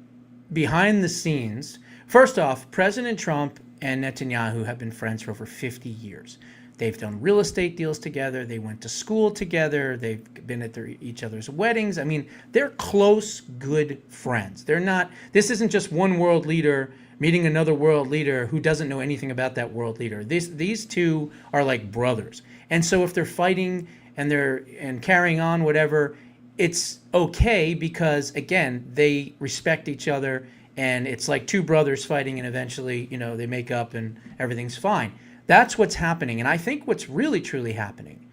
[SPEAKER 3] behind the scenes, first off, President Trump and Netanyahu have been friends for over 50 years. They've done real estate deals together. They went to school together. They've been at each other's weddings. I mean, they're close, good friends. This isn't just one world leader meeting another world leader who doesn't know anything about that world leader. These two are like brothers. And so if they're fighting and carrying on whatever, it's okay because, again, they respect each other. And it's like two brothers fighting, and eventually, they make up and everything's fine. That's what's happening. And I think what's really, truly happening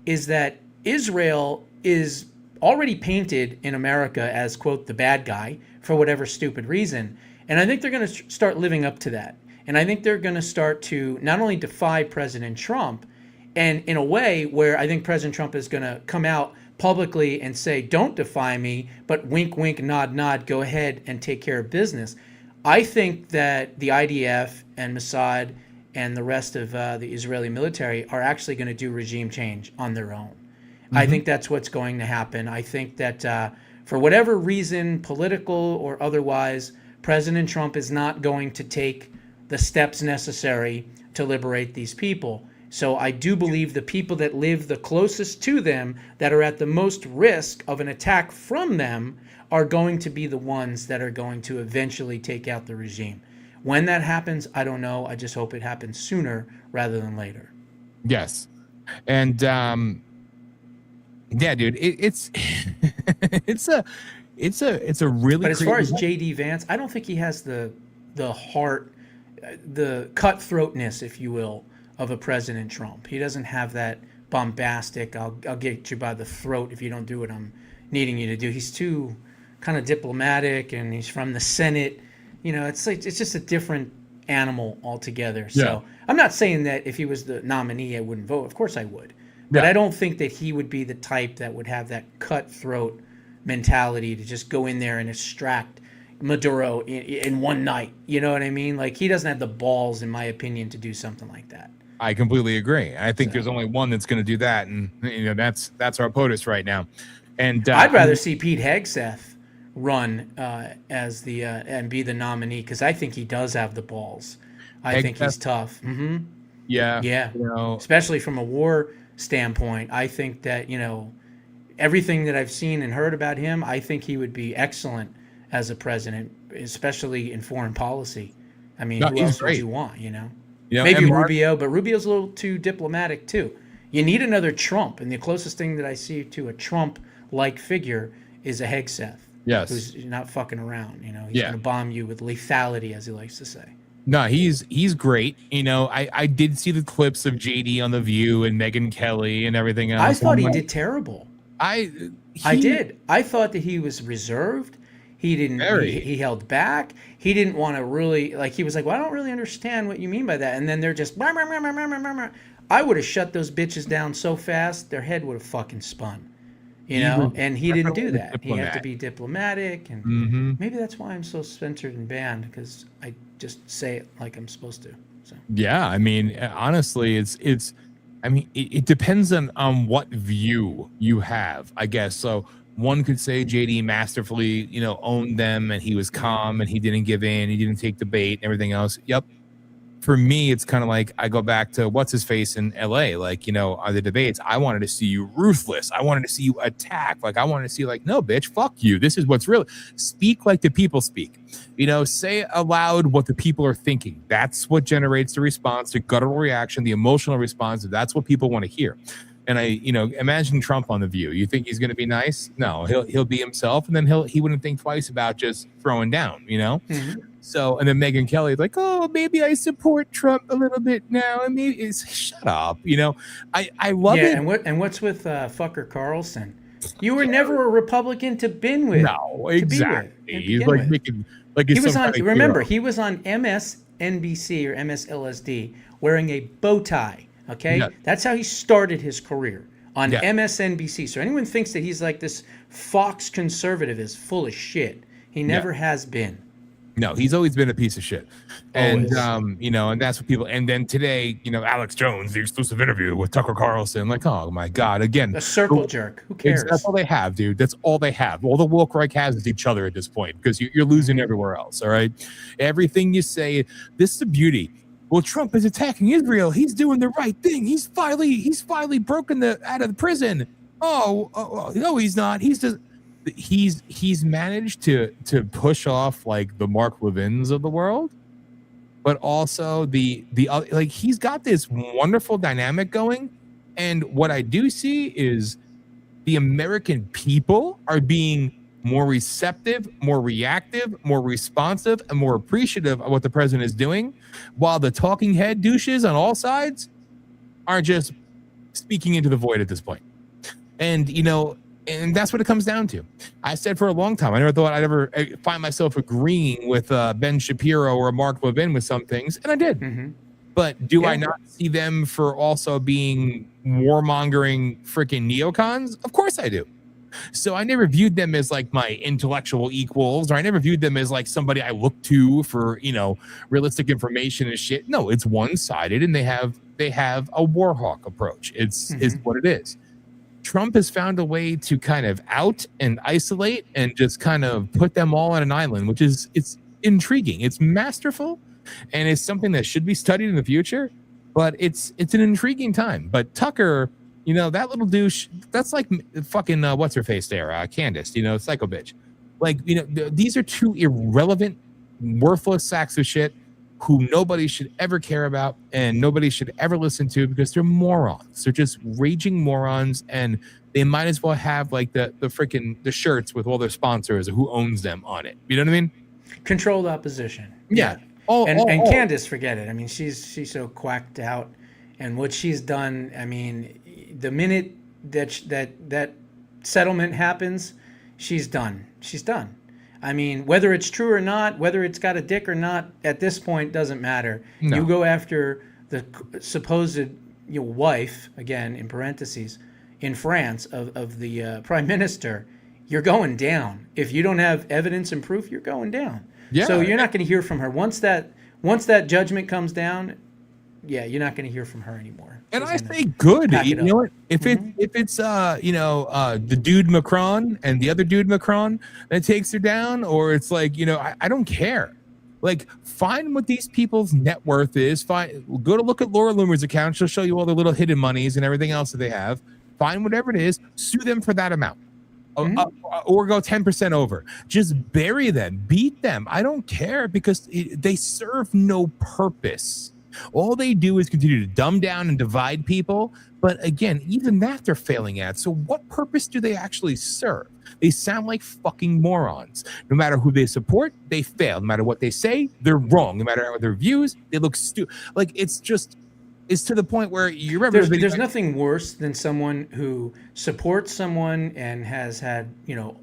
[SPEAKER 3] is that Israel is already painted in America as, quote, the bad guy for whatever stupid reason. And I think they're going to start living up to that. And I think they're going to start to not only defy President Trump, and in a way where I think President Trump is going to come out publicly and say, don't defy me, but wink, wink, nod, nod, go ahead and take care of business. I think that the IDF and Mossad and the rest of the Israeli military are actually going to do regime change on their own. I think that's what's going to happen. I think that for whatever reason, political or otherwise, President Trump is not going to take the steps necessary to liberate these people. So I do believe the people that live the closest to them, that are at the most risk of an attack from them, are going to be the ones that are going to eventually take out the regime. When that happens, I don't know. I just hope it happens sooner rather than later.
[SPEAKER 2] Yes. And yeah, dude, it's it's a really.
[SPEAKER 3] But as far as JD Vance, I don't think he has the heart, the cutthroatness, if you will, of a President Trump. He doesn't have that bombastic, I'll get you by the throat if you don't do what I'm needing you to do. He's too kind of diplomatic, and he's from the Senate. It's just a different animal altogether. So I'm not saying that if he was the nominee, I wouldn't vote. Of course I would. But I don't think that he would be the type that would have that cutthroat mentality to just go in there and extract Maduro in one night. You know what I mean? Like, he doesn't have the balls, in my opinion, to do something like that.
[SPEAKER 2] I completely agree. I think there's only one that's going to do that, and that's our POTUS right now. And
[SPEAKER 3] I'd rather see Pete Hegseth run as the and be the nominee, because I think he does have the balls. I think he's tough.
[SPEAKER 2] Yeah.
[SPEAKER 3] Yeah,
[SPEAKER 2] You know,
[SPEAKER 3] especially from a war standpoint. I think that, everything that I've seen and heard about him, I think he would be excellent as a president, especially in foreign policy. I mean,
[SPEAKER 2] no,
[SPEAKER 3] who
[SPEAKER 2] he's
[SPEAKER 3] else would
[SPEAKER 2] great.
[SPEAKER 3] you want,
[SPEAKER 2] And
[SPEAKER 3] Maybe
[SPEAKER 2] Mark,
[SPEAKER 3] Rubio, but Rubio's a little too diplomatic too. You need another Trump, and the closest thing that I see to a Trump-like figure is a Hegseth,
[SPEAKER 2] yes.
[SPEAKER 3] who's not fucking around. He's
[SPEAKER 2] Yeah.
[SPEAKER 3] going to bomb you with lethality, as he likes to say.
[SPEAKER 2] No, he's great. I did see the clips of JD on The View and Megyn Kelly and everything
[SPEAKER 3] I
[SPEAKER 2] else.
[SPEAKER 3] thought he did terrible. I
[SPEAKER 2] I
[SPEAKER 3] did. I thought that he was reserved. He didn't. He held back. He didn't want to really He was like, "Well, I don't really understand what you mean by that." And then they're just. "Rah, rah, rah, rah, rah, rah, rah." I would have shut those bitches down so fast, their head would have fucking spun. And he didn't do that. He had to be diplomatic, and maybe that's why I'm so censored and banned, because I just say it like I'm supposed to. So
[SPEAKER 2] Yeah, I mean, honestly, it depends on what view you have, I guess. So one could say JD masterfully, owned them, and he was calm and he didn't give in, he didn't take the bait and everything else. Yep. For me, it's kind of like I go back to what's his face in LA, are the debates. I wanted to see you ruthless. I wanted to see you attack. I wanted to see no, bitch, fuck you. This is what's real. Speak like the people speak. Say aloud what the people are thinking. That's what generates the response, the guttural reaction, the emotional response. That's what people want to hear. And imagine Trump on The View. You think he's going to be nice? No, he'll be himself, and then he wouldn't think twice about just throwing down. So, and then Megyn Kelly oh, maybe I support Trump a little bit now, and maybe shut up. I love it.
[SPEAKER 3] And what's with fucker Carlson? You were never a Republican to begin with.
[SPEAKER 2] No, exactly. He's making
[SPEAKER 3] he was on. Remember, he was on MSNBC or MSLSD wearing a bow tie. Okay, that's how he started his career on MSNBC. So anyone thinks that he's like this Fox conservative is full of shit. He never has been.
[SPEAKER 2] No, he's always been a piece of shit. And, and that's what people, and then today, Alex Jones, the exclusive interview with Tucker Carlson, oh my God, again.
[SPEAKER 3] A circle jerk. Who cares?
[SPEAKER 2] That's all they have, dude. That's all they have. All the woke right has is each other at this point, because you're losing everywhere else, all right? Everything you say, this is the beauty. Well, Trump is attacking Israel. He's doing the right thing. He's finally broken out of the prison. Oh, no, he's not. He's managed to push off the Mark Levins of the world, but also the he's got this wonderful dynamic going. And what I do see is the American people are being more receptive, more reactive, more responsive, and more appreciative of what the president is doing, while the talking head douches on all sides are just speaking into the void at this point. And and that's what it comes down to. I said for a long time, I never thought I'd ever find myself agreeing with Ben Shapiro or Mark Levin with some things, and I did. But do I not see them for also being warmongering freaking neocons? Of course I do. So I never viewed them as my intellectual equals, or I never viewed them as somebody I look to for, realistic information and shit. No, it's one-sided, and they have a war hawk approach. It's what it is. Trump has found a way to kind of out and isolate and just kind of put them all on an island, which is, it's intriguing. It's masterful, and it's something that should be studied in the future, but it's an intriguing time. But Tucker, that little douche, that's like fucking, what's her face there? Candace, psycho bitch. These are two irrelevant, worthless sacks of shit who nobody should ever care about and nobody should ever listen to, because they're morons. They're just raging morons, and they might as well have the freaking the shirts with all their sponsors or who owns them on it. You know what I mean?
[SPEAKER 3] Controlled opposition.
[SPEAKER 2] Yeah.
[SPEAKER 3] And Candace, forget it. I mean, she's so quacked out, and what she's done. I mean, the minute that settlement happens, she's done. She's done. I mean, whether it's true or not, whether it's got a dick or not, at this point doesn't matter. No. You go after the supposed wife, again in parentheses, in France of the prime minister, you're going down. If you don't have evidence and proof, you're going down. Yeah. So you're not going to hear from her once that judgment comes down. you're not going to hear from her anymore.
[SPEAKER 2] And
[SPEAKER 3] She's
[SPEAKER 2] I
[SPEAKER 3] gonna
[SPEAKER 2] say good.
[SPEAKER 3] pack
[SPEAKER 2] You
[SPEAKER 3] it
[SPEAKER 2] know
[SPEAKER 3] up.
[SPEAKER 2] what? If it's the dude Macron and the other dude Macron that takes her down, or it's like, I don't care. Like, find what these people's net worth is. Go to look at Laura Loomer's account. She'll show you all the little hidden monies and everything else that they have. Find whatever it is, sue them for that amount. Or go 10% over. Just bury them, beat them. I don't care, because they serve no purpose. All they do is continue to dumb down and divide people. But again, even that they're failing at. So what purpose do they actually serve? They sound like fucking morons. No matter who they support, they fail. No matter what they say, they're wrong. No matter their views, they look stupid. Like, it's to the point where you remember
[SPEAKER 3] there's nothing worse than someone who supports someone and has had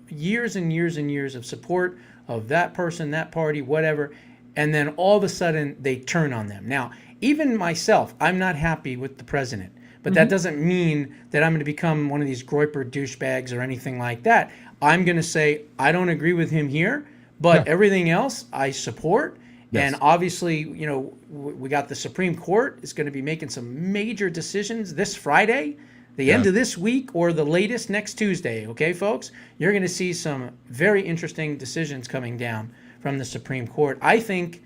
[SPEAKER 3] years and years and years of support of that person, that party, whatever, and then all of a sudden they turn on them. Now, even myself, I'm not happy with the president, but that doesn't mean that I'm going to become one of these Groyper douchebags or anything like that. I'm going to say I don't agree with him here, but everything else I support. Yes. And obviously, we got the Supreme Court is going to be making some major decisions this Friday, the end of this week, or the latest next Tuesday. Okay, folks, you're going to see some very interesting decisions coming down from the Supreme Court. I think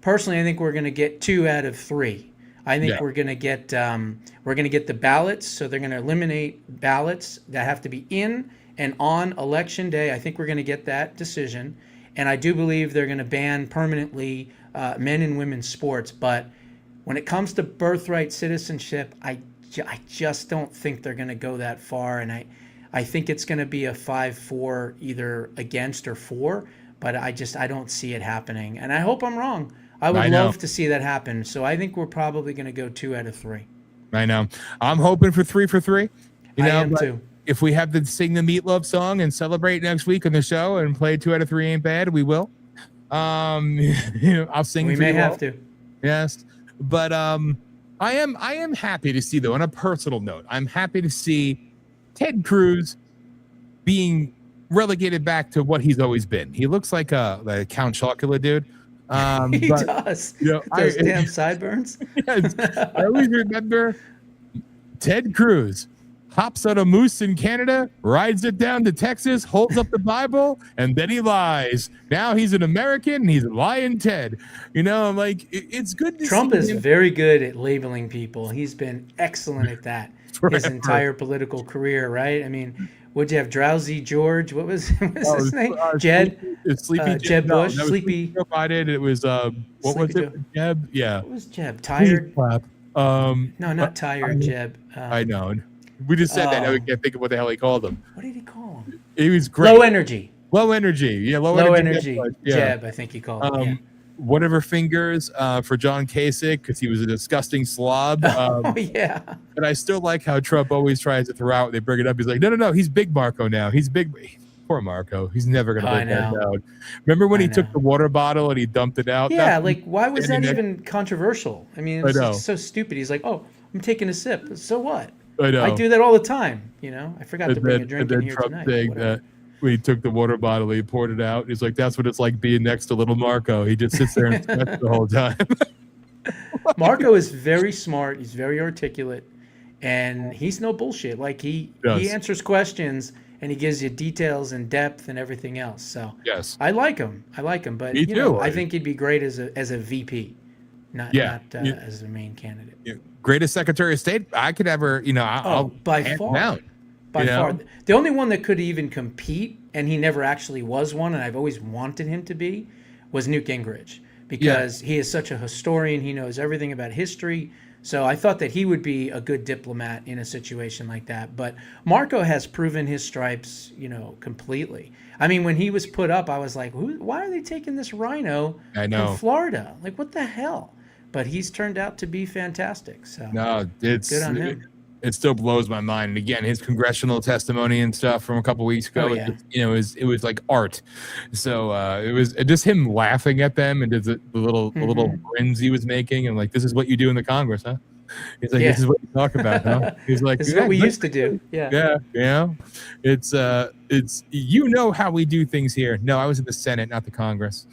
[SPEAKER 3] we're going to get 2 out of 3. I think we're going to get the ballots. So they're going to eliminate ballots that have to be in and on election day. I think we're going to get that decision. And I do believe they're going to ban permanently men and women's sports. But when it comes to birthright citizenship, I just don't think they're going to go that far. And I think it's going to be a 5-4 either against or for. But I don't see it happening. And I hope I'm wrong. I would love to see that happen. So I think we're probably going to go 2 out of 3.
[SPEAKER 2] I know. I'm hoping for 3 for 3.
[SPEAKER 3] I am too.
[SPEAKER 2] If we have to sing the Meatloaf song and celebrate next week on the show and play 2 out of 3 ain't bad, we will. I'll sing.
[SPEAKER 3] We may have to.
[SPEAKER 2] Yes, but I am happy to see, though, on a personal note, I'm happy to see Ted Cruz being relegated back to what he's always been. He looks like a Count Chocula dude.
[SPEAKER 3] He does. Those damn sideburns.
[SPEAKER 2] Yes, I always remember Ted Cruz hops on a moose in Canada, rides it down to Texas, holds up the Bible, and then he lies. Now he's an American, and he's lying Ted. I'm like, it's good to
[SPEAKER 3] Trump
[SPEAKER 2] see
[SPEAKER 3] is
[SPEAKER 2] him.
[SPEAKER 3] very good at labeling people. He's been excellent at that his entire political career, right? I mean, what'd you have, Drowsy George? What was his name? Jed?
[SPEAKER 2] Sleepy
[SPEAKER 3] Jeb Bush?
[SPEAKER 2] No,
[SPEAKER 3] Sleepy.
[SPEAKER 2] Joe Biden. It was, what was it? Jeb? Yeah.
[SPEAKER 3] What was Jeb? Tired?
[SPEAKER 2] No,
[SPEAKER 3] not tired, Jeb.
[SPEAKER 2] I know. We just said that. Now we can't think of what the hell he called him.
[SPEAKER 3] What did he call him?
[SPEAKER 2] He was great.
[SPEAKER 3] Low energy.
[SPEAKER 2] Low energy. Yeah, low energy.
[SPEAKER 3] Jeb, I think he called him.
[SPEAKER 2] Whatever fingers for John Kasich, because he was a disgusting slob.
[SPEAKER 3] Yeah.
[SPEAKER 2] But I still like how Trump always tries to throw out when they bring it up. He's like, no, he's Big Marco now. He's big. Poor Marco. He's never going to break that down. Remember when he took the water bottle and he dumped it out?
[SPEAKER 3] Yeah, why was that even controversial? I mean, it's so stupid. He's like, oh, I'm taking a sip. So what?
[SPEAKER 2] I know.
[SPEAKER 3] I do that all the time. I forgot to bring a drink in here
[SPEAKER 2] Trump
[SPEAKER 3] tonight.
[SPEAKER 2] Saying that when he took the water bottle, he poured it out. He's like, that's what it's like being next to little Marco. He just sits there and sweats the whole time.
[SPEAKER 3] Marco is very smart. He's very articulate. And he's no bullshit. Like, he answers questions and he gives you details and depth and everything else. So
[SPEAKER 2] yes,
[SPEAKER 3] I like him. But
[SPEAKER 2] Me too.
[SPEAKER 3] I think he'd be great as a VP, not as a main candidate.
[SPEAKER 2] Yeah. Greatest Secretary of State I could ever, I'll
[SPEAKER 3] by far.
[SPEAKER 2] Down,
[SPEAKER 3] by far. The only one that could even compete, and he never actually was one, and I've always wanted him to be, was Newt Gingrich, because he is such a historian. He knows everything about history. So I thought that he would be a good diplomat in a situation like that. But Marco has proven his stripes, completely. I mean, when he was put up, I was like, why are they taking this rhino from Florida? Like, what the hell? But he's turned out to be fantastic. So
[SPEAKER 2] it's
[SPEAKER 3] good on him.
[SPEAKER 2] It still blows my mind. And again, his congressional testimony and stuff from a couple weeks ago, it was like art. So it was just him laughing at them and the little grins he was making, and like, this is what you do in the Congress, huh? He's like, this is what you talk about, huh? He's like,
[SPEAKER 3] this is what we used to do. Yeah.
[SPEAKER 2] It's how we do things here. No, I was in the Senate, not the Congress.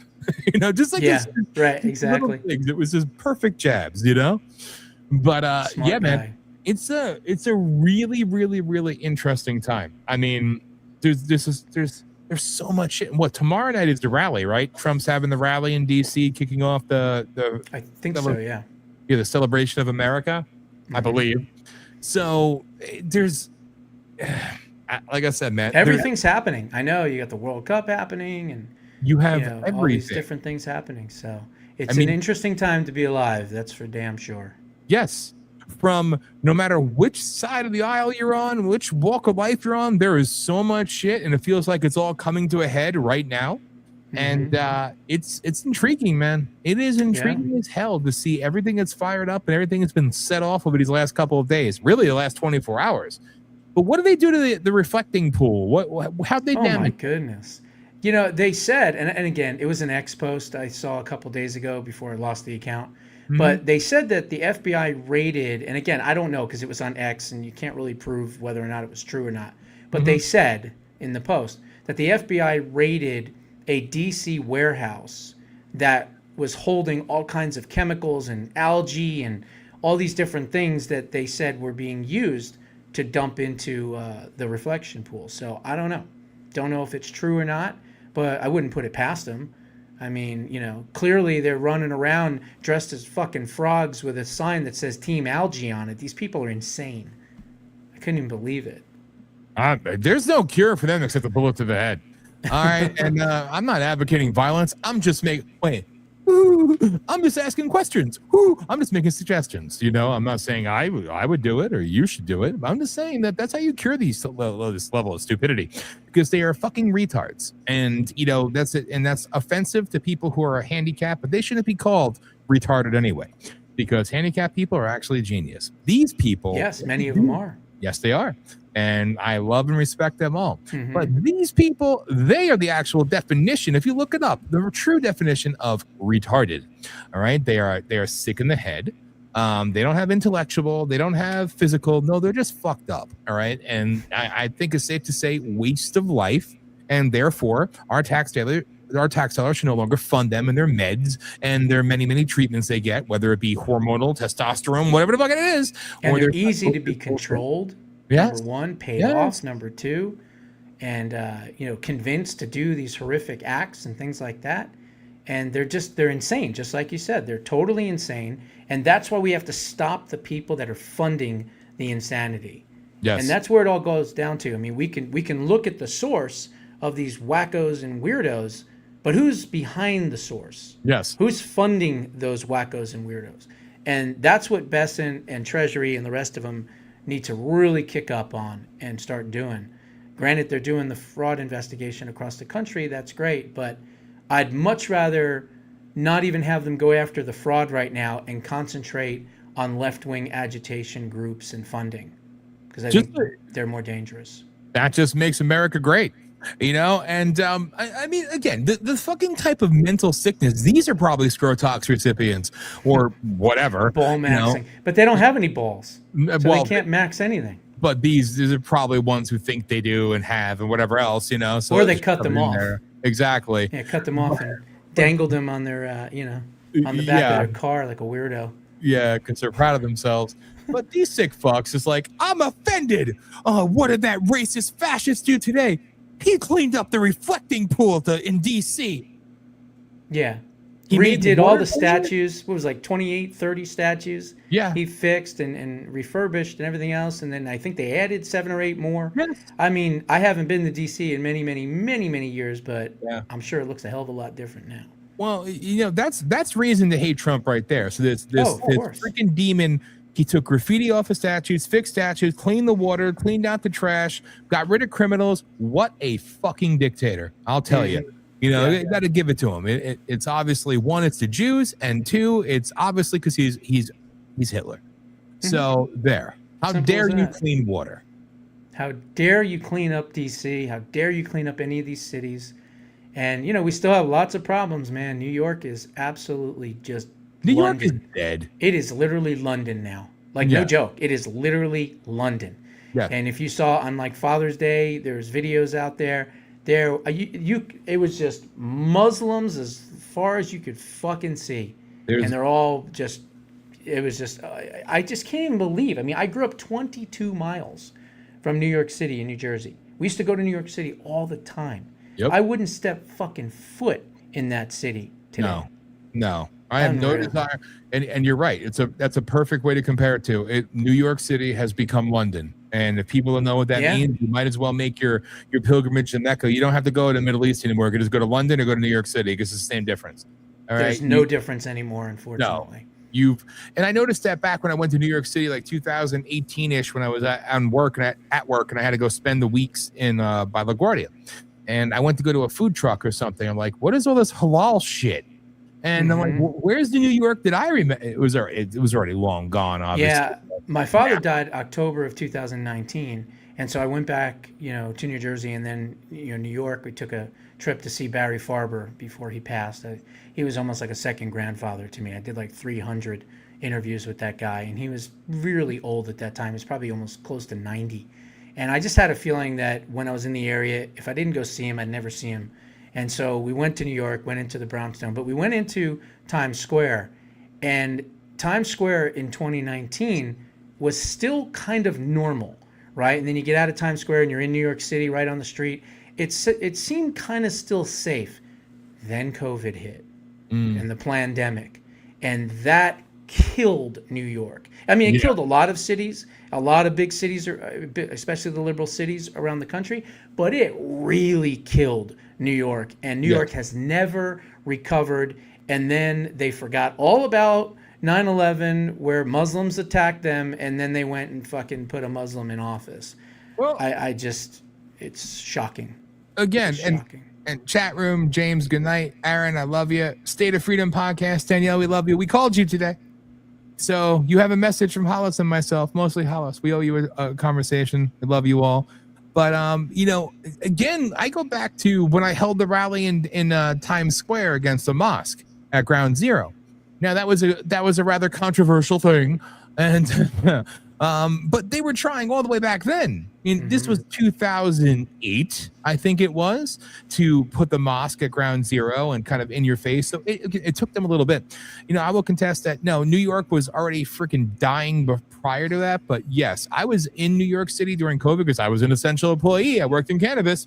[SPEAKER 2] Just like
[SPEAKER 3] Yeah,
[SPEAKER 2] this
[SPEAKER 3] right,
[SPEAKER 2] little
[SPEAKER 3] exactly.
[SPEAKER 2] things. It was just perfect jabs, But yeah,
[SPEAKER 3] Smart
[SPEAKER 2] man,
[SPEAKER 3] guy.
[SPEAKER 2] it's a really, really, really interesting time. I mean, there's so much shit. What tomorrow night is the rally, right? Trump's having the rally in DC, kicking off
[SPEAKER 3] I think so,
[SPEAKER 2] cele-
[SPEAKER 3] yeah.
[SPEAKER 2] the celebration of America, I
[SPEAKER 3] Hmm.
[SPEAKER 2] believe. So there's, like I said, man,
[SPEAKER 3] Everything's happening. I know you got the World Cup happening and
[SPEAKER 2] you have
[SPEAKER 3] all these
[SPEAKER 2] everything.
[SPEAKER 3] different things happening. So
[SPEAKER 2] I
[SPEAKER 3] it's an
[SPEAKER 2] mean,
[SPEAKER 3] interesting time to be alive. That's for damn sure.
[SPEAKER 2] yes, from no matter which side of the aisle you're on, which walk of life you're on, there is so much shit, and it feels like it's all coming to a head right now.
[SPEAKER 3] Hmm.
[SPEAKER 2] And it's intriguing, man. It is
[SPEAKER 3] Yeah.
[SPEAKER 2] intriguing as hell to see everything that's fired up and everything that's been set off over these last couple of days, really the last 24 hours. But what do they do to the reflecting pool? How'd they
[SPEAKER 3] Oh my
[SPEAKER 2] damage?
[SPEAKER 3] goodness. They said, and again, it was an X post I saw a couple days ago before I lost the account,
[SPEAKER 2] Mhm.
[SPEAKER 3] but they said that the FBI raided, and again, I don't know because it was on X and you can't really prove whether or not it was true or not, but they
[SPEAKER 2] Mhm.
[SPEAKER 3] said in the post that the FBI raided a DC warehouse that was holding all kinds of chemicals and algae and all these different things that they said were being used to dump into the reflection pool. So I don't know. Don't know if it's true or not, but I wouldn't put it past them. I mean, clearly they're running around dressed as fucking frogs with a sign that says Team Algae on it. These people are insane. I couldn't even believe it.
[SPEAKER 2] There's no cure for them except a bullet to the head. All right, and I'm not advocating violence. I'm just I'm just asking questions. I'm just making suggestions. I'm not saying I would do it or you should do it. I'm just saying that's how you cure this level of stupidity, because they are fucking retards, and that's it, and that's offensive to people who are handicapped, but they shouldn't be called retarded anyway, because handicapped people are actually genius. These people,
[SPEAKER 3] Yes, many of them are.
[SPEAKER 2] yes, they are. And I love and respect them all. But
[SPEAKER 3] Mm-hmm.
[SPEAKER 2] these people, they are the actual definition. If you look it up, the true definition of retarded. All right. They are sick in the head. They don't have intellectual. They don't have physical. No, they're just fucked up. All right. And I think it's safe to say waste of life. And therefore, our tax dollars should no longer fund them and their meds and their many, many treatments they get, whether it be hormonal, testosterone, whatever the fuck it is,
[SPEAKER 3] And
[SPEAKER 2] or
[SPEAKER 3] they're
[SPEAKER 2] their
[SPEAKER 3] easy to be controlled. Number
[SPEAKER 2] Yes.
[SPEAKER 3] one, paid off.
[SPEAKER 2] Yes.
[SPEAKER 3] Number two, and convinced to do these horrific acts and things like that. And they're insane, just like you said. They're totally insane, and that's why we have to stop the people that are funding the insanity. And
[SPEAKER 2] Yes.
[SPEAKER 3] that's where it all goes down to. I mean, we can look at the source of these wackos and weirdos, but who's behind the source?
[SPEAKER 2] Yes.
[SPEAKER 3] Who's funding those wackos and weirdos? And that's what Besson and Treasury and the rest of them need to really kick up on and start doing. Granted, they're doing the fraud investigation across the country. That's great, but I'd much rather not even have them go after the fraud right now and concentrate on left-wing agitation groups and funding, because I
[SPEAKER 2] Just
[SPEAKER 3] think they're more dangerous.
[SPEAKER 2] that just makes America great. And I mean, again, the fucking type of mental sickness, these are probably Scrotox recipients or whatever,
[SPEAKER 3] Ball maxing, but they don't have any balls, so they
[SPEAKER 2] well,
[SPEAKER 3] can't max anything,
[SPEAKER 2] but these are probably ones who think they do and have and whatever else, so
[SPEAKER 3] or
[SPEAKER 2] they
[SPEAKER 3] they
[SPEAKER 2] just
[SPEAKER 3] cut
[SPEAKER 2] shove it
[SPEAKER 3] them
[SPEAKER 2] in
[SPEAKER 3] off.
[SPEAKER 2] there. Exactly.
[SPEAKER 3] Yeah, cut them off and
[SPEAKER 2] But
[SPEAKER 3] dangled them on their, on the back of
[SPEAKER 2] yeah,
[SPEAKER 3] their car like a weirdo.
[SPEAKER 2] yeah, because they're proud of themselves. But these sick fucks is like, I'm offended. Oh, what did that racist fascist do today? He cleaned up the reflecting pool in DC.
[SPEAKER 3] Yeah.
[SPEAKER 2] He made the
[SPEAKER 3] Redid all
[SPEAKER 2] water
[SPEAKER 3] the
[SPEAKER 2] cleaner?
[SPEAKER 3] statues. What was it, like 28, 30 statues?
[SPEAKER 2] Yeah.
[SPEAKER 3] He fixed and refurbished and everything else. And then I think they added 7 or 8 more.
[SPEAKER 2] Yes.
[SPEAKER 3] I mean, I haven't been to DC in many, many, many, many years, but
[SPEAKER 2] Yeah.
[SPEAKER 3] I'm sure it looks a hell of a lot different now.
[SPEAKER 2] Well, that's reason to hate Trump right there. So this
[SPEAKER 3] Of course.
[SPEAKER 2] freaking demon, he took graffiti off of statues, fixed statues, cleaned the water, cleaned out the trash, got rid of criminals. What a fucking dictator! I'll tell you.
[SPEAKER 3] Yeah.
[SPEAKER 2] You got to give it to him. It's obviously, one, it's the Jews, and two, it's obviously because he's Hitler. So there. How
[SPEAKER 3] Simple
[SPEAKER 2] dare
[SPEAKER 3] as
[SPEAKER 2] you
[SPEAKER 3] that.
[SPEAKER 2] clean water?
[SPEAKER 3] How dare you clean up DC? How dare you clean up any of these cities? And, we still have lots of problems, man. New York is absolutely just
[SPEAKER 2] New York is
[SPEAKER 3] London.
[SPEAKER 2] dead.
[SPEAKER 3] It is literally London now. Like,
[SPEAKER 2] Yeah.
[SPEAKER 3] no joke. It is literally London.
[SPEAKER 2] Yeah.
[SPEAKER 3] And if you saw on, like, Father's Day, there's videos out there. It was just Muslims as far as you could fucking see,
[SPEAKER 2] There's
[SPEAKER 3] and they're all just. It was just. I just can't even believe. I mean, I grew up 22 miles from New York City in New Jersey. We used to go to New York City all the time.
[SPEAKER 2] Yep.
[SPEAKER 3] I wouldn't step fucking foot in that city today.
[SPEAKER 2] No. I have no
[SPEAKER 3] Unreal.
[SPEAKER 2] desire, and you're right. That's a perfect way to compare it to it. New York City has become London, and if people don't know what that means, you might as well make your pilgrimage to Mecca. You don't have to go to the Middle East anymore. You can just go to London or go to New York City because it's the same difference. All right,
[SPEAKER 3] There's no difference anymore, unfortunately.
[SPEAKER 2] And I noticed that back when I went to New York City, like 2018-ish, when I was at work, and I had to go spend the weeks in by LaGuardia, and I went to go to a food truck or something. I'm like, what is all this halal shit? And I'm like, where's the New York that I remember? It was already long gone, obviously.
[SPEAKER 3] Yeah, my father died October of 2019, and so I went back, to New Jersey, and then New York. We took a trip to see Barry Farber before he passed. He was almost like a second grandfather to me. I did like 300 interviews with that guy, and he was really old at that time. He was probably almost close to 90, and I just had a feeling that when I was in the area, if I didn't go see him, I'd never see him. And so we went to New York, went into the brownstone, but we went into Times Square, and Times Square in 2019 was still kind of normal, right? And then you get out of Times Square and you're in New York City right on the street. It seemed kind of still safe. Then COVID hit and the pandemic, and that killed New York. I mean, it killed a lot of cities, a lot of big cities, especially the liberal cities around the country, but it really killed New York, and New York has never recovered. And then they forgot all about 9/11, where Muslims attacked them, and then they went and fucking put a Muslim in office. Well, it's shocking.
[SPEAKER 2] Again,
[SPEAKER 3] it's shocking.
[SPEAKER 2] And chat room, James, good night. Aaron, I love you. State of Freedom podcast, Danielle, we love you. We called you today. So you have a message from Hollis and myself, mostly Hollis. We owe you a conversation. We love you all. But, again, I go back to when I held the rally in Times Square against the mosque at Ground Zero. Now, that was a rather controversial thing. And but they were trying all the way back then. I mean, this was 2008, I think it was, to put the mosque at Ground Zero and kind of in your face. So it took them a little bit. I will contest that. No, New York was already freaking dying prior to that. But yes, I was in New York City during COVID because I was an essential employee. I worked in cannabis.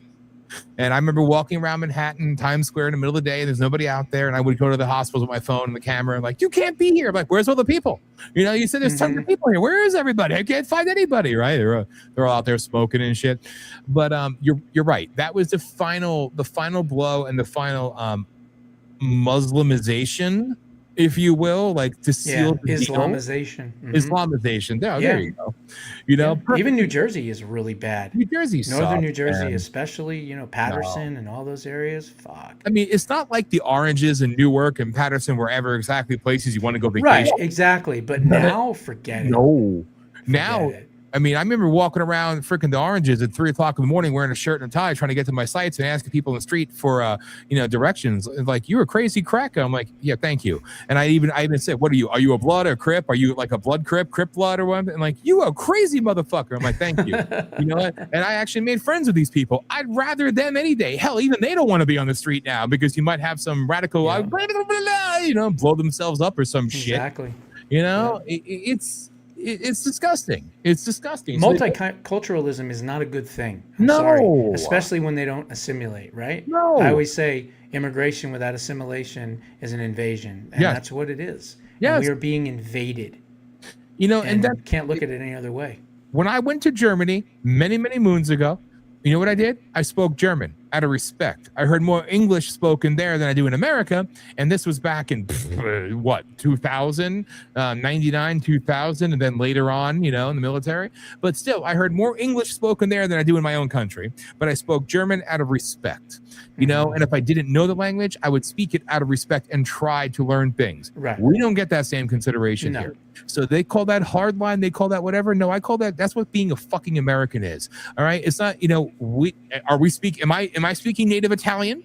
[SPEAKER 2] And I remember walking around Manhattan, Times Square in the middle of the day, and there's nobody out there. And I would go to the hospitals with my phone and the camera and like, you can't be here. I'm like, where's all the people? You said there's tons of people here. Where is everybody? I can't find anybody, right? They're all out there smoking and shit. But you're right. That was the final blow and the final Muslimization, if you will, like to seal the
[SPEAKER 3] Islamization.
[SPEAKER 2] Islamization. There you go.
[SPEAKER 3] Even New Jersey is really bad.
[SPEAKER 2] New Jersey,
[SPEAKER 3] Northern New Jersey, especially, Patterson and all those areas. Fuck.
[SPEAKER 2] I mean, it's not like the Oranges and Newark and Patterson were ever exactly places you want to go vacation.
[SPEAKER 3] Right, exactly. But now, forget it.
[SPEAKER 2] No. Now, I mean, I remember walking around freaking the Oranges at 3:00 in the morning wearing a shirt and a tie trying to get to my sites and asking people in the street for directions. Like, you're a crazy cracker. I'm like, yeah, thank you. And I even said, what are you? Are you a blood or crip? Are you like a blood crip blood or what? And like, you a crazy motherfucker. I'm like, thank you. You know what? And I actually made friends with these people. I'd rather them any day. Hell, even they don't want to be on the street now because you might have some radical, blow themselves up or some shit.
[SPEAKER 3] Exactly.
[SPEAKER 2] It's disgusting. It's disgusting.
[SPEAKER 3] Multiculturalism is not a good thing.
[SPEAKER 2] No.
[SPEAKER 3] Sorry. Especially when they don't assimilate, right?
[SPEAKER 2] No.
[SPEAKER 3] I always say immigration without assimilation is an invasion. And that's what it is.
[SPEAKER 2] Yes.
[SPEAKER 3] And we are being invaded.
[SPEAKER 2] And that
[SPEAKER 3] can't look at it any other way.
[SPEAKER 2] When I went to Germany many, many moons ago, you know what I did? I spoke German out of respect. I heard more English spoken there than I do in America. And this was back in 2000, 99, 2000, and then later on, in the military. But still, I heard more English spoken there than I do in my own country. But I spoke German out of respect, and if I didn't know the language, I would speak it out of respect and try to learn things.
[SPEAKER 3] Right.
[SPEAKER 2] We don't get that same consideration here. So they call that hardline. They call that whatever. No, I call that's what being a fucking American is. All right. It's not, am I speaking native Italian?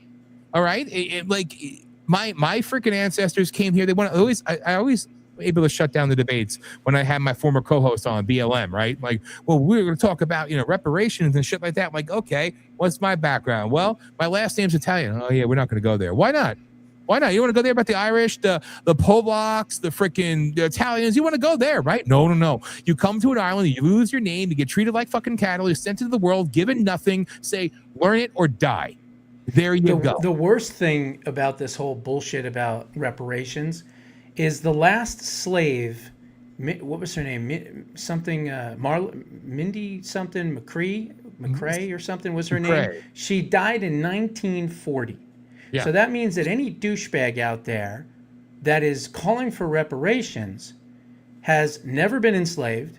[SPEAKER 2] All right. My freaking ancestors came here. I always able to shut down the debates when I had my former co-host on BLM, right? Like, well, we're going to talk about, reparations and shit like that. I'm like, okay, what's my background? Well, my last name's Italian. Oh yeah. We're not going to go there. Why not? Why not? You want to go there about the Irish, the Polacks, the freaking Italians? You want to go there, right? No. You come to an island, you lose your name, you get treated like fucking cattle, you're sent into the world, given nothing, say, learn it or die. There you go.
[SPEAKER 3] The worst thing about this whole bullshit about reparations is the last slave, what was her name? Mindy something McCrae or something was her name. She died in 1940. Yeah. So that means that any douchebag out there that is calling for reparations has never been enslaved,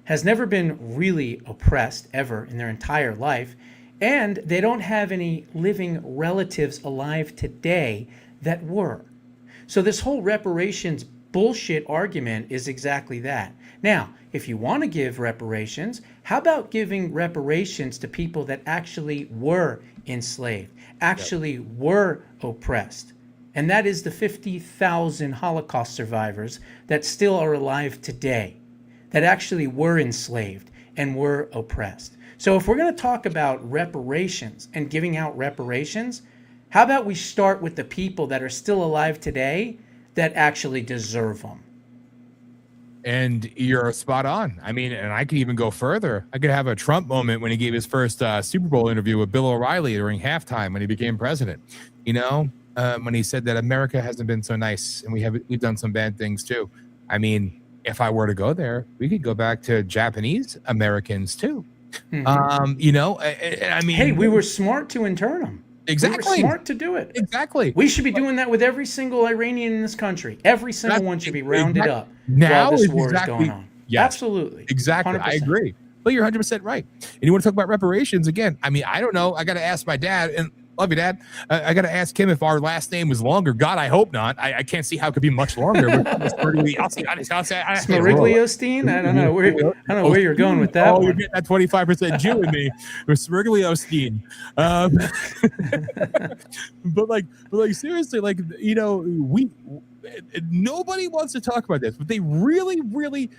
[SPEAKER 3] has never been really oppressed ever in their entire life, and they don't have any living relatives alive today that were. So this whole reparations bullshit argument is exactly that. Now, if you want to give reparations, how about giving reparations to people that actually were enslaved, actually were oppressed? And that is the 50,000 Holocaust survivors that still are alive today, that actually were enslaved and were oppressed. So if we're going to talk about reparations and giving out reparations, how about we start with the people that are still alive today that actually deserve them?
[SPEAKER 2] And you're spot on. I mean, and I could even go further. I could have a Trump moment when he gave his first Super Bowl interview with Bill O'Reilly during halftime when he became president. You know, when he said that America hasn't been so nice and we've done some bad things too. I mean, if I were to go there, we could go back to Japanese Americans too. Mm-hmm. You know, I mean,
[SPEAKER 3] hey, we were smart to intern them.
[SPEAKER 2] Exactly.
[SPEAKER 3] We were smart to do it.
[SPEAKER 2] Exactly.
[SPEAKER 3] We should be doing that with every single Iranian in this country. Every single one should be rounded up
[SPEAKER 2] now
[SPEAKER 3] while this war is going on.
[SPEAKER 2] Yes,
[SPEAKER 3] absolutely.
[SPEAKER 2] Exactly. 100%. I agree. But you're 100% right. And you want to talk about reparations again? I mean, I don't know. I got to ask my dad, and love you, Dad. I got to ask him if our last name was longer. God, I hope not. I can't see how it could be much longer.
[SPEAKER 3] Smerigliostein? I don't know where you're going with that.
[SPEAKER 2] Oh, you're getting that 25% Jew in me. Smerigliostein. But like seriously, like, you know, nobody wants to talk about this, but they really, really,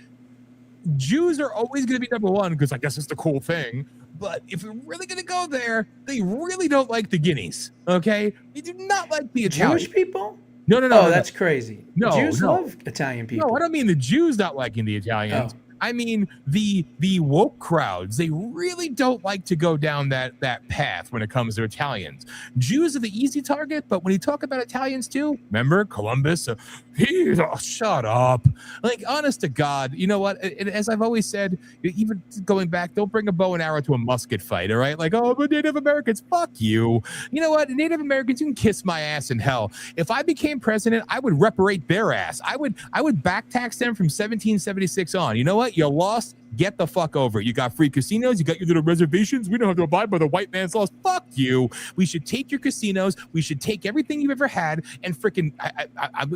[SPEAKER 2] Jews are always going to be number one because I guess it's the cool thing. But if we're really going to go there, they really don't like the Guineas, okay? They do not like the Italians.
[SPEAKER 3] Jewish people?
[SPEAKER 2] No.
[SPEAKER 3] Oh, that's crazy.
[SPEAKER 2] No,
[SPEAKER 3] Jews love Italian people.
[SPEAKER 2] No, I don't mean the Jews not liking the Italians. Oh. I mean the woke crowds. They really don't like to go down that path when it comes to Italians. Jews are the easy target, but when you talk about Italians too, remember Columbus? Shut up. Like, honest to God, you know what? As I've always said, even going back, don't bring a bow and arrow to a musket fight, all right? Like, oh, but Native Americans, fuck you. You know what? Native Americans, you can kiss my ass in hell. If I became president, I would reparate their ass. I would back tax them from 1776 on. You know what? You lost. Get the fuck over it. You got free casinos. You got your little reservations. We don't have to abide by the white man's laws. Fuck you. We should take your casinos. We should take everything you've ever had and freaking,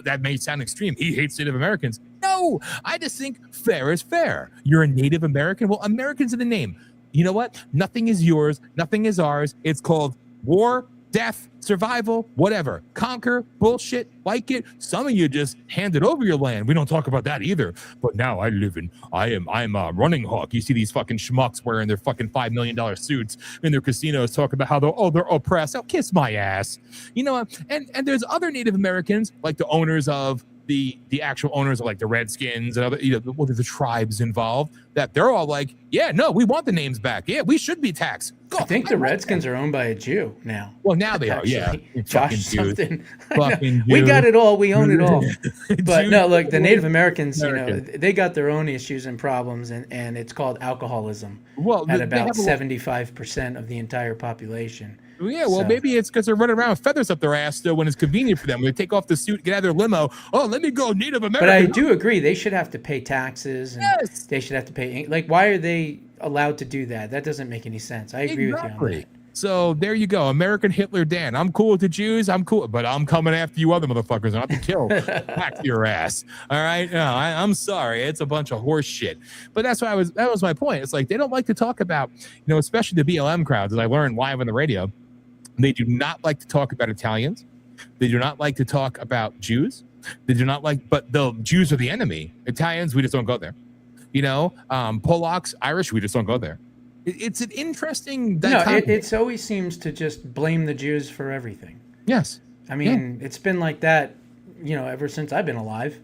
[SPEAKER 2] that may sound extreme. He hates Native Americans. No, I just think fair is fair. You're a Native American. Well, Americans in the name. You know what? Nothing is yours. Nothing is ours. It's called war, death, survival, whatever. Conquer, bullshit, like it. Some of you just handed over your land. We don't talk about that either. But now I'm a running hawk. You see these fucking schmucks wearing their fucking $5 million suits in their casinos talking about how they're oppressed. Oh, kiss my ass. You know, and there's other Native Americans, like the owners of the actual owners of like the Redskins and other, you know, the tribes involved, that they're all like, yeah, no, we want the names back. Yeah, we should be taxed. Go.
[SPEAKER 3] I think the Redskins are owned by a Jew now.
[SPEAKER 2] Well, now they are, yeah.
[SPEAKER 3] Josh something. We got it all. We own it all. But no, look, the Native Americans, you know, they got their own issues and problems, and it's called alcoholism.
[SPEAKER 2] Well,
[SPEAKER 3] at about 75% of the entire population.
[SPEAKER 2] Yeah, well, maybe it's because they're running around with feathers up their ass still when it's convenient for them. When they take off the suit, get out of their limo. Oh, let me go Native American.
[SPEAKER 3] But I do agree. They should have to pay taxes. And yes. They should have to pay. Like, why are they allowed to do that? That doesn't make any sense. I agree with you on that.
[SPEAKER 2] So there you go. American Hitler Dan. I'm cool with the Jews. I'm cool. But I'm coming after you other motherfuckers. I have to kill. Back to your ass. All right? No, I'm sorry. It's a bunch of horse shit. But that was my point. It's like they don't like to talk about, you know, especially the BLM crowds, as I learned live on the radio. They do not like to talk about Italians. They do not like to talk about Jews. They do not like, but the Jews are the enemy. Italians, we just don't go there. You know, Polacks, Irish, we just don't go there. It's an interesting dichotomy.
[SPEAKER 3] No, it always seems to just blame the Jews for everything.
[SPEAKER 2] Yes.
[SPEAKER 3] I mean, it's been like that, ever since I've been alive.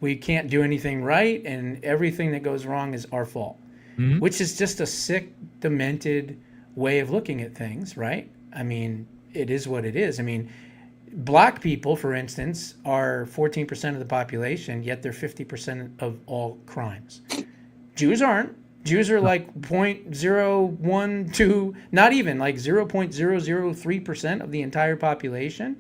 [SPEAKER 3] We can't do anything right, and everything that goes wrong is our fault,
[SPEAKER 2] Mhm.
[SPEAKER 3] which is just a sick, demented way of looking at things, right? I mean, it is what it is. I mean, black people, for instance, are 14% of the population, yet they're 50% of all crimes. Jews aren't. Jews are like 0.012, not even like 0.003% of the entire population.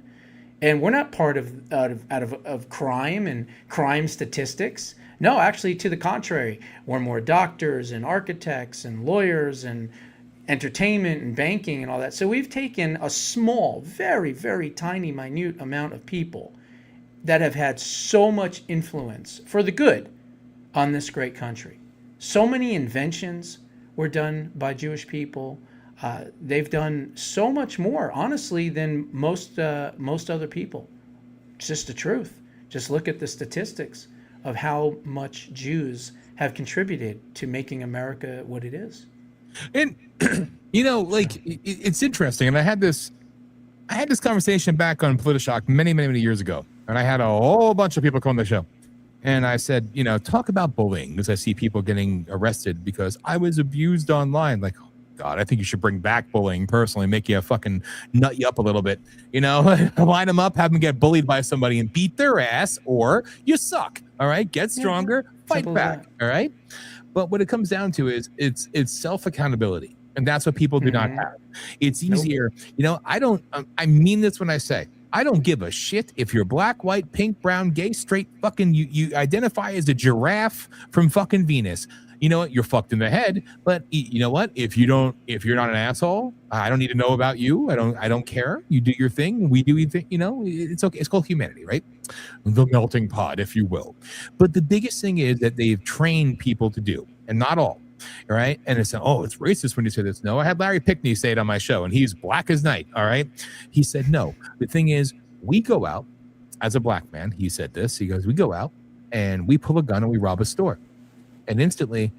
[SPEAKER 3] And we're not part of crime and crime statistics. No, actually, to the contrary, we're more doctors and architects and lawyers and entertainment and banking and all that. So we've taken a small, very, very tiny, minute amount of people that have had so much influence for the good on this great country. So many inventions were done by Jewish people. They've done so much more, honestly, than most other people. It's just the truth. Just look at the statistics of how much Jews have contributed to making America what it is.
[SPEAKER 2] And it's interesting. And I had this conversation back on Politishock many years ago, and I had a whole bunch of people come on the show. And I said, talk about bullying, because I see people getting arrested because I was abused online. Like, God, I think you should bring back bullying personally, make you fucking nut you up a little bit, line them up, have them get bullied by somebody and beat their ass, or you suck. All right. Get stronger, fight back. All right. But what it comes down to is it's self-accountability. And that's what people do not have. It's easier. I mean this when I say, I don't give a shit if you're black, white, pink, brown, gay, straight, fucking you identify as a giraffe from fucking Venus. You know what? You're fucked in the head. But you know what? If you're not an asshole, I don't need to know about you. I don't care. You do your thing. We do your thing. It's okay. It's called humanity, right? The melting pot, if you will. But the biggest thing is that they've trained people to do, and not all. All right. And it's racist when you say this. No, I had Larry Pickney say it on my show, and he's black as night. All right. He said, no, the thing is, we go out as a black man. He said this. He goes, we go out and we pull a gun and we rob a store. And instantly,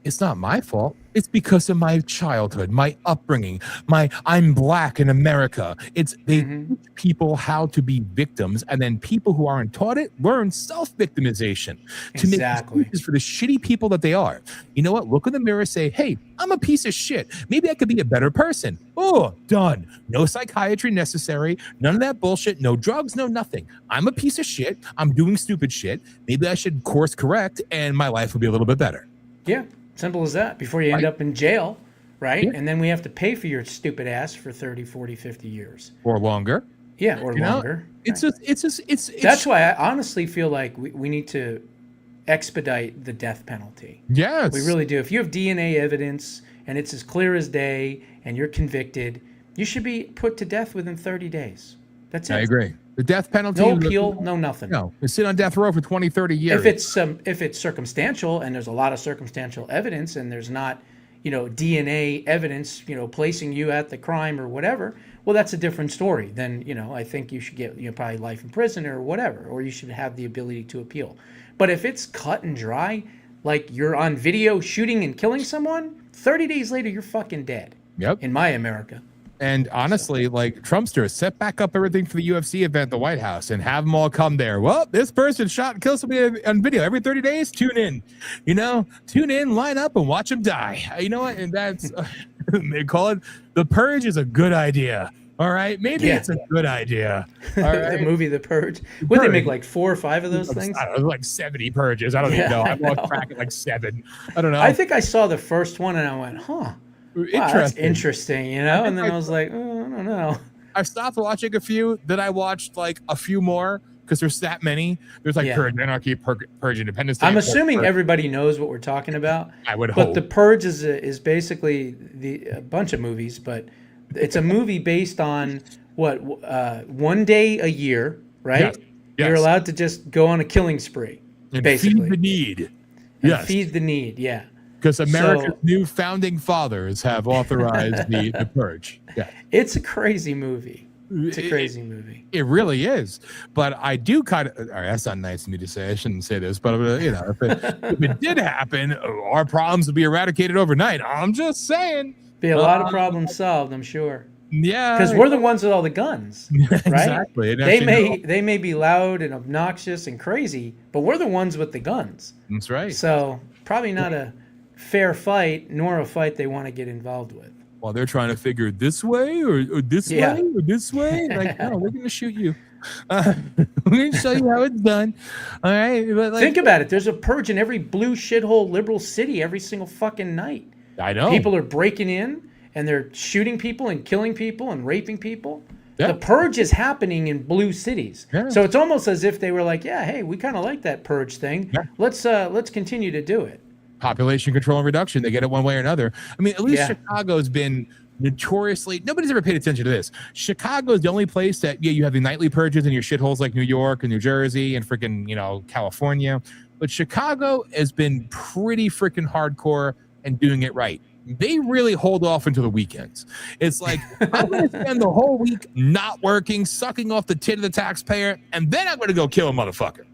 [SPEAKER 2] it's not my fault. It's because of my childhood, my upbringing, I'm black in America. It's they teach people how to be victims, and then people who aren't taught it learn self-victimization to make excuses for the shitty people that they are. You know what? Look in the mirror, say, hey, I'm a piece of shit. Maybe I could be a better person. Oh, done. No psychiatry necessary. None of that bullshit. No drugs, no nothing. I'm a piece of shit. I'm doing stupid shit. Maybe I should course correct, and my life will be a little bit better.
[SPEAKER 3] Yeah. Simple as that. Before you end up in jail, right? Yeah. And then we have to pay for your stupid ass for 30, 40, 50 years.
[SPEAKER 2] Or longer.
[SPEAKER 3] Yeah, or longer.
[SPEAKER 2] It's
[SPEAKER 3] That's why I honestly feel like we need to expedite the death penalty.
[SPEAKER 2] Yes.
[SPEAKER 3] We really do. If you have DNA evidence and it's as clear as day and you're convicted, you should be put to death within 30 days. That's it. I
[SPEAKER 2] agree. The death penalty.
[SPEAKER 3] No appeal, no nothing.
[SPEAKER 2] No, you sit on death row for 20, 30 years.
[SPEAKER 3] If it's circumstantial, and there's a lot of circumstantial evidence, and there's not, DNA evidence, placing you at the crime or whatever, well, that's a different story. Then, I think you should get, probably life in prison or whatever, or you should have the ability to appeal. But if it's cut and dry, like you're on video shooting and killing someone, 30 days later, you're fucking dead.
[SPEAKER 2] Yep.
[SPEAKER 3] In my America.
[SPEAKER 2] And honestly, like Trumpsters, set back up everything for the UFC event at the White House and have them all come there. Well, this person shot and killed somebody on video every 30 days. Tune in, line up and watch them die. You know what? And that's, they call it The Purge is a good idea. All right. Maybe it's a good idea. All right.
[SPEAKER 3] The movie The Purge. Would they make like 4 or 5 of those things?
[SPEAKER 2] I don't know, like 70 purges. I don't even know. I've lost track at like 7. I don't know.
[SPEAKER 3] I think I saw the first one and I went, huh. Wow, that's interesting, and then I was like, oh, I don't know.
[SPEAKER 2] I stopped watching a few, then I watched like a few more because there's that many. There's like Purge Anarchy, Purge Independence Day.
[SPEAKER 3] I'm assuming everybody knows what we're talking about.
[SPEAKER 2] I would hope.
[SPEAKER 3] But The Purge is basically a bunch of movies, but it's a movie based on what, one day a year, right? Yes. You're allowed to just go on a killing spree,
[SPEAKER 2] and
[SPEAKER 3] basically.
[SPEAKER 2] Feed the need.
[SPEAKER 3] And feed the need, yeah.
[SPEAKER 2] Because America's new founding fathers have authorized the Purge. Yeah.
[SPEAKER 3] It's a crazy movie. It's a crazy movie.
[SPEAKER 2] It really is. But I do kind of, all right, that's not nice of me to say. I shouldn't say this, but if it did happen, our problems would be eradicated overnight. I'm just saying.
[SPEAKER 3] Be a lot of problems solved, I'm sure.
[SPEAKER 2] Yeah,
[SPEAKER 3] because we're the ones with all the guns, right?
[SPEAKER 2] exactly. And
[SPEAKER 3] They
[SPEAKER 2] actually, no,
[SPEAKER 3] may be loud and obnoxious and crazy, but we're the ones with the guns.
[SPEAKER 2] that's right.
[SPEAKER 3] So probably not a fair fight, nor a fight they want to get involved with.
[SPEAKER 2] While they're trying to figure this way or this
[SPEAKER 3] Yeah.
[SPEAKER 2] way or this way, like, no, we're gonna shoot you. We're gonna show you how it's done. All right, but like,
[SPEAKER 3] Think about it. There's a purge in every blue shithole liberal city every single fucking night.
[SPEAKER 2] I know
[SPEAKER 3] People are breaking in and they're shooting people and killing people and raping people.
[SPEAKER 2] Yeah.
[SPEAKER 3] The purge is happening in blue cities.
[SPEAKER 2] Yeah.
[SPEAKER 3] So it's almost as if they were like, yeah, hey, we kind of like that purge thing.
[SPEAKER 2] Yeah.
[SPEAKER 3] Let's continue to do it.
[SPEAKER 2] population control and reduction. They get it one way or another. I mean, at least
[SPEAKER 3] Yeah.
[SPEAKER 2] Chicago's been notoriously, nobody's ever paid attention to this. Chicago is the only place that, yeah, you have the nightly purges in your shitholes like New York and New Jersey and freaking, California. But Chicago has been pretty freaking hardcore and doing it right. They really hold off until the weekends. It's like, I'm going to spend the whole week not working, sucking off the tit of the taxpayer, and then I'm going to go kill a motherfucker.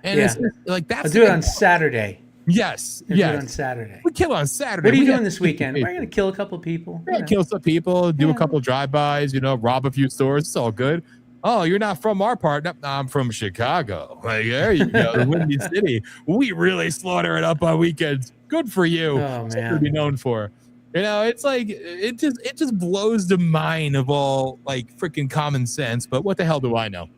[SPEAKER 2] And
[SPEAKER 3] Yeah.
[SPEAKER 2] it's just, like, that's
[SPEAKER 3] I'll do it on Saturday.
[SPEAKER 2] Yes.
[SPEAKER 3] I'll do it on
[SPEAKER 2] Yes.
[SPEAKER 3] Saturday.
[SPEAKER 2] We kill on Saturday.
[SPEAKER 3] What are you
[SPEAKER 2] We
[SPEAKER 3] doing
[SPEAKER 2] got-
[SPEAKER 3] this weekend? We're going to kill a couple people.
[SPEAKER 2] We're gonna kill some people, do a couple drive-bys, rob a few stores. It's all good. Oh, you're not from our part. No, I'm from Chicago. Like, there you go, the Windy City. We really slaughter it up on weekends. Good for you.
[SPEAKER 3] Oh,
[SPEAKER 2] Something to
[SPEAKER 3] man.
[SPEAKER 2] be known for. It's like it just blows the mind of all like freaking common sense. But what the hell do I know?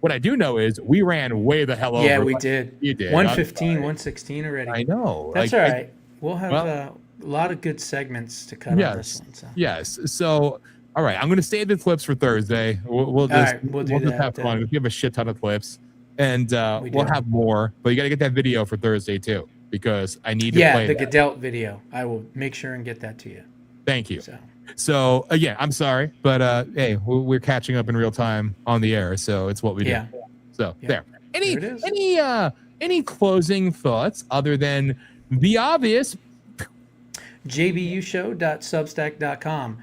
[SPEAKER 2] What I do know is we ran way the hell over.
[SPEAKER 3] Yeah, we did.
[SPEAKER 2] You did.
[SPEAKER 3] 115,
[SPEAKER 2] I'm sorry.
[SPEAKER 3] 116 already.
[SPEAKER 2] I know.
[SPEAKER 3] That's
[SPEAKER 2] Like,
[SPEAKER 3] all right. We'll have a lot of good segments to cut on this one. So.
[SPEAKER 2] Yes. So, all right, I'm going to save the clips for Thursday. We'll just,
[SPEAKER 3] right, we'll do
[SPEAKER 2] just
[SPEAKER 3] that,
[SPEAKER 2] have fun. We have a shit ton of clips, and
[SPEAKER 3] We
[SPEAKER 2] we'll
[SPEAKER 3] do.
[SPEAKER 2] have more. But you got to get that video for Thursday too, because I need to
[SPEAKER 3] Yeah,
[SPEAKER 2] play
[SPEAKER 3] the
[SPEAKER 2] that.
[SPEAKER 3] Gadelt video. I will make sure and get that to you.
[SPEAKER 2] Thank you.
[SPEAKER 3] So
[SPEAKER 2] So again, I'm sorry, but hey, we're catching up in real time on the air, so it's what we do.
[SPEAKER 3] Yeah.
[SPEAKER 2] So
[SPEAKER 3] Yeah.
[SPEAKER 2] there.
[SPEAKER 3] There it is.
[SPEAKER 2] Any closing thoughts other than the obvious?
[SPEAKER 3] jbushow.substack.com.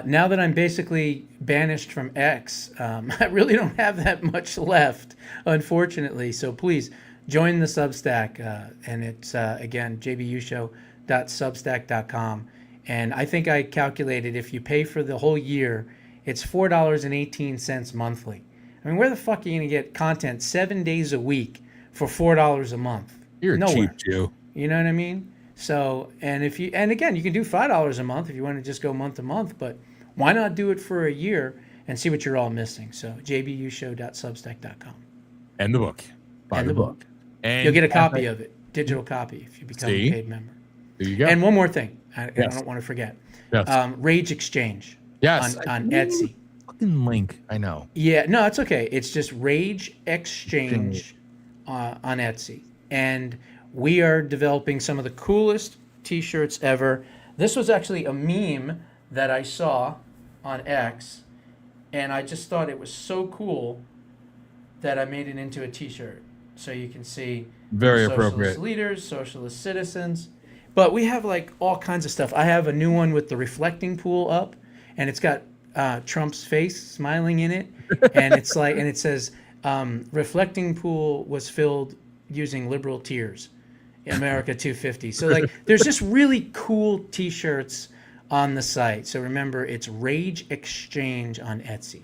[SPEAKER 3] Now that I'm basically banished from X, I really don't have that much left, unfortunately. So please join the Substack, and it's again jbushow.substack.com. And I think I calculated if you pay for the whole year, it's $4.18 monthly. I mean, where the fuck are you gonna get content 7 days a week for $4 a month?
[SPEAKER 2] You're a
[SPEAKER 3] Nowhere.
[SPEAKER 2] cheap Jew.
[SPEAKER 3] You know what I mean? So, and again, you can do $5 a month if you want to just go month to month, but why not do it for a year and see what you're all missing? So, jbushow.substack.com.
[SPEAKER 2] And the book. Buy
[SPEAKER 3] And the book.
[SPEAKER 2] And
[SPEAKER 3] You'll get a copy of it, digital copy, if you become
[SPEAKER 2] See?
[SPEAKER 3] a paid member.
[SPEAKER 2] There you go.
[SPEAKER 3] And one more thing, I
[SPEAKER 2] Yes.
[SPEAKER 3] don't want to forget.
[SPEAKER 2] Yes.
[SPEAKER 3] Rage Exchange
[SPEAKER 2] Yes.
[SPEAKER 3] on Etsy.
[SPEAKER 2] Fucking link. I know.
[SPEAKER 3] Yeah, no, it's okay. It's just Rage Exchange on Etsy. And we are developing some of the coolest t-shirts ever. This was actually a meme that I saw on X, and I just thought it was so cool that I made it into a t-shirt. So you can see
[SPEAKER 2] Very
[SPEAKER 3] socialist
[SPEAKER 2] appropriate.
[SPEAKER 3] leaders, socialist citizens. But we have like all kinds of stuff. I have a new one with the reflecting pool up, and it's got Trump's face smiling in it, and it's like, and it says, reflecting pool was filled using liberal tears. America 250. So like there's just really cool t-shirts on the site. So remember, it's Rage Exchange on Etsy.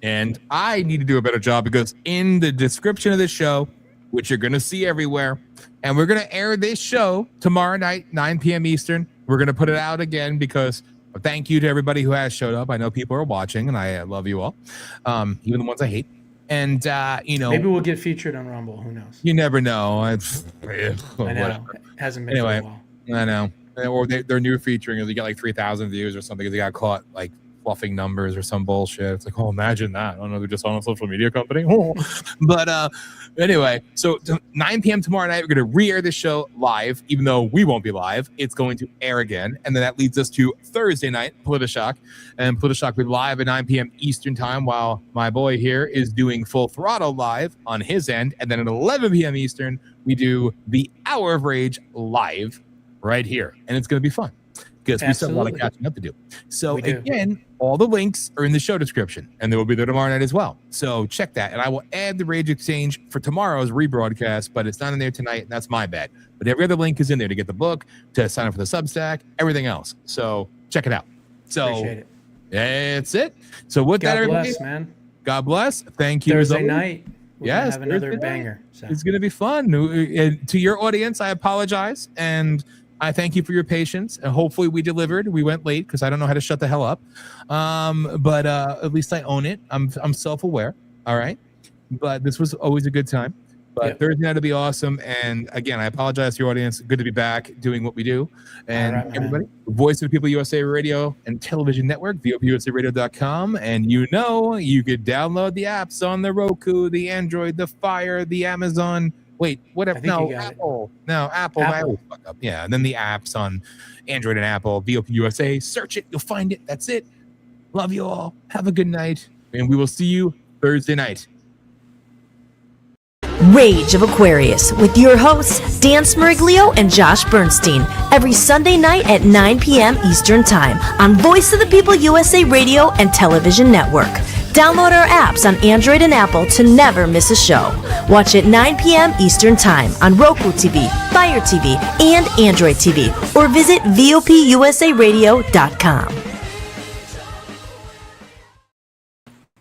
[SPEAKER 2] And I need to do a better job because in the description of this show, which you're going to see everywhere, and we're going to air this show tomorrow night, 9 p.m. Eastern. We're going to put it out again because thank you to everybody who has showed up. I know people are watching, and I love you all, even the ones I hate. And,
[SPEAKER 3] Maybe we'll get featured on Rumble. Who knows?
[SPEAKER 2] you never know.
[SPEAKER 3] I know. It hasn't been
[SPEAKER 2] Anyway.
[SPEAKER 3] for a while.
[SPEAKER 2] I know. Or their new featuring is they got like 3,000 views or something because they got caught like fluffing numbers or some bullshit. It's like, oh, imagine that. I don't know. They're just on a social media company. But anyway, so 9 p.m. tomorrow night, we're going to re-air this show live, even though we won't be live. It's going to air again. And then that leads us to Thursday night, Politishock. And Politishock will be live at 9 p.m. Eastern time while my boy here is doing Full Throttle live on his end. And then at 11 p.m. Eastern, we do the Hour of Rage live right here. And it's going to be fun. Because we still have a lot of
[SPEAKER 3] Absolutely.
[SPEAKER 2] catching up to do. So
[SPEAKER 3] We do.
[SPEAKER 2] again, all the links are in the show description, and they will be there tomorrow night as well. So check that, and I will add the Rage Exchange for tomorrow's rebroadcast, but it's not in there tonight, and that's my bad. But every other link is in there to get the book, to sign up for the Substack, everything else. So check it out. So
[SPEAKER 3] Appreciate it.
[SPEAKER 2] That's it. So with that,
[SPEAKER 3] God
[SPEAKER 2] everybody,
[SPEAKER 3] bless, man.
[SPEAKER 2] God bless. Thank you.
[SPEAKER 3] Thursday night. We're gonna
[SPEAKER 2] Yes,
[SPEAKER 3] have another
[SPEAKER 2] Thursday night.
[SPEAKER 3] banger. So.
[SPEAKER 2] It's going to be fun. And to your audience, I apologize. And I thank you for your patience. And hopefully we delivered. We went late because I don't know how to shut the hell up. But at least I own it. I'm self-aware. All right. But this was always a good time. But Thursday night will be awesome. And again, I apologize to your audience. Good to be back doing what we do. And everybody, Voice of the People USA Radio and Television Network, VOPUSARadio.com. And you could download the apps on the Roku, the Android, the Fire, the Amazon. Wait, whatever. No, Apple. No, Apple. I always fuck up. Yeah. And then the apps on Android and Apple, VOPUSA. Search it. You'll find it. That's it. Love you all. Have a good night. And we will see you Thursday night.
[SPEAKER 1] Rage of Aquarius with your hosts Dan Smeriglio and Josh Bernstein every Sunday night at 9 p.m. Eastern Time on Voice of the People USA Radio and Television Network. Download our apps on Android and Apple to never miss a show. Watch at 9 p.m. Eastern Time on Roku TV, Fire TV, and Android TV, or visit VOPUSARadio.com.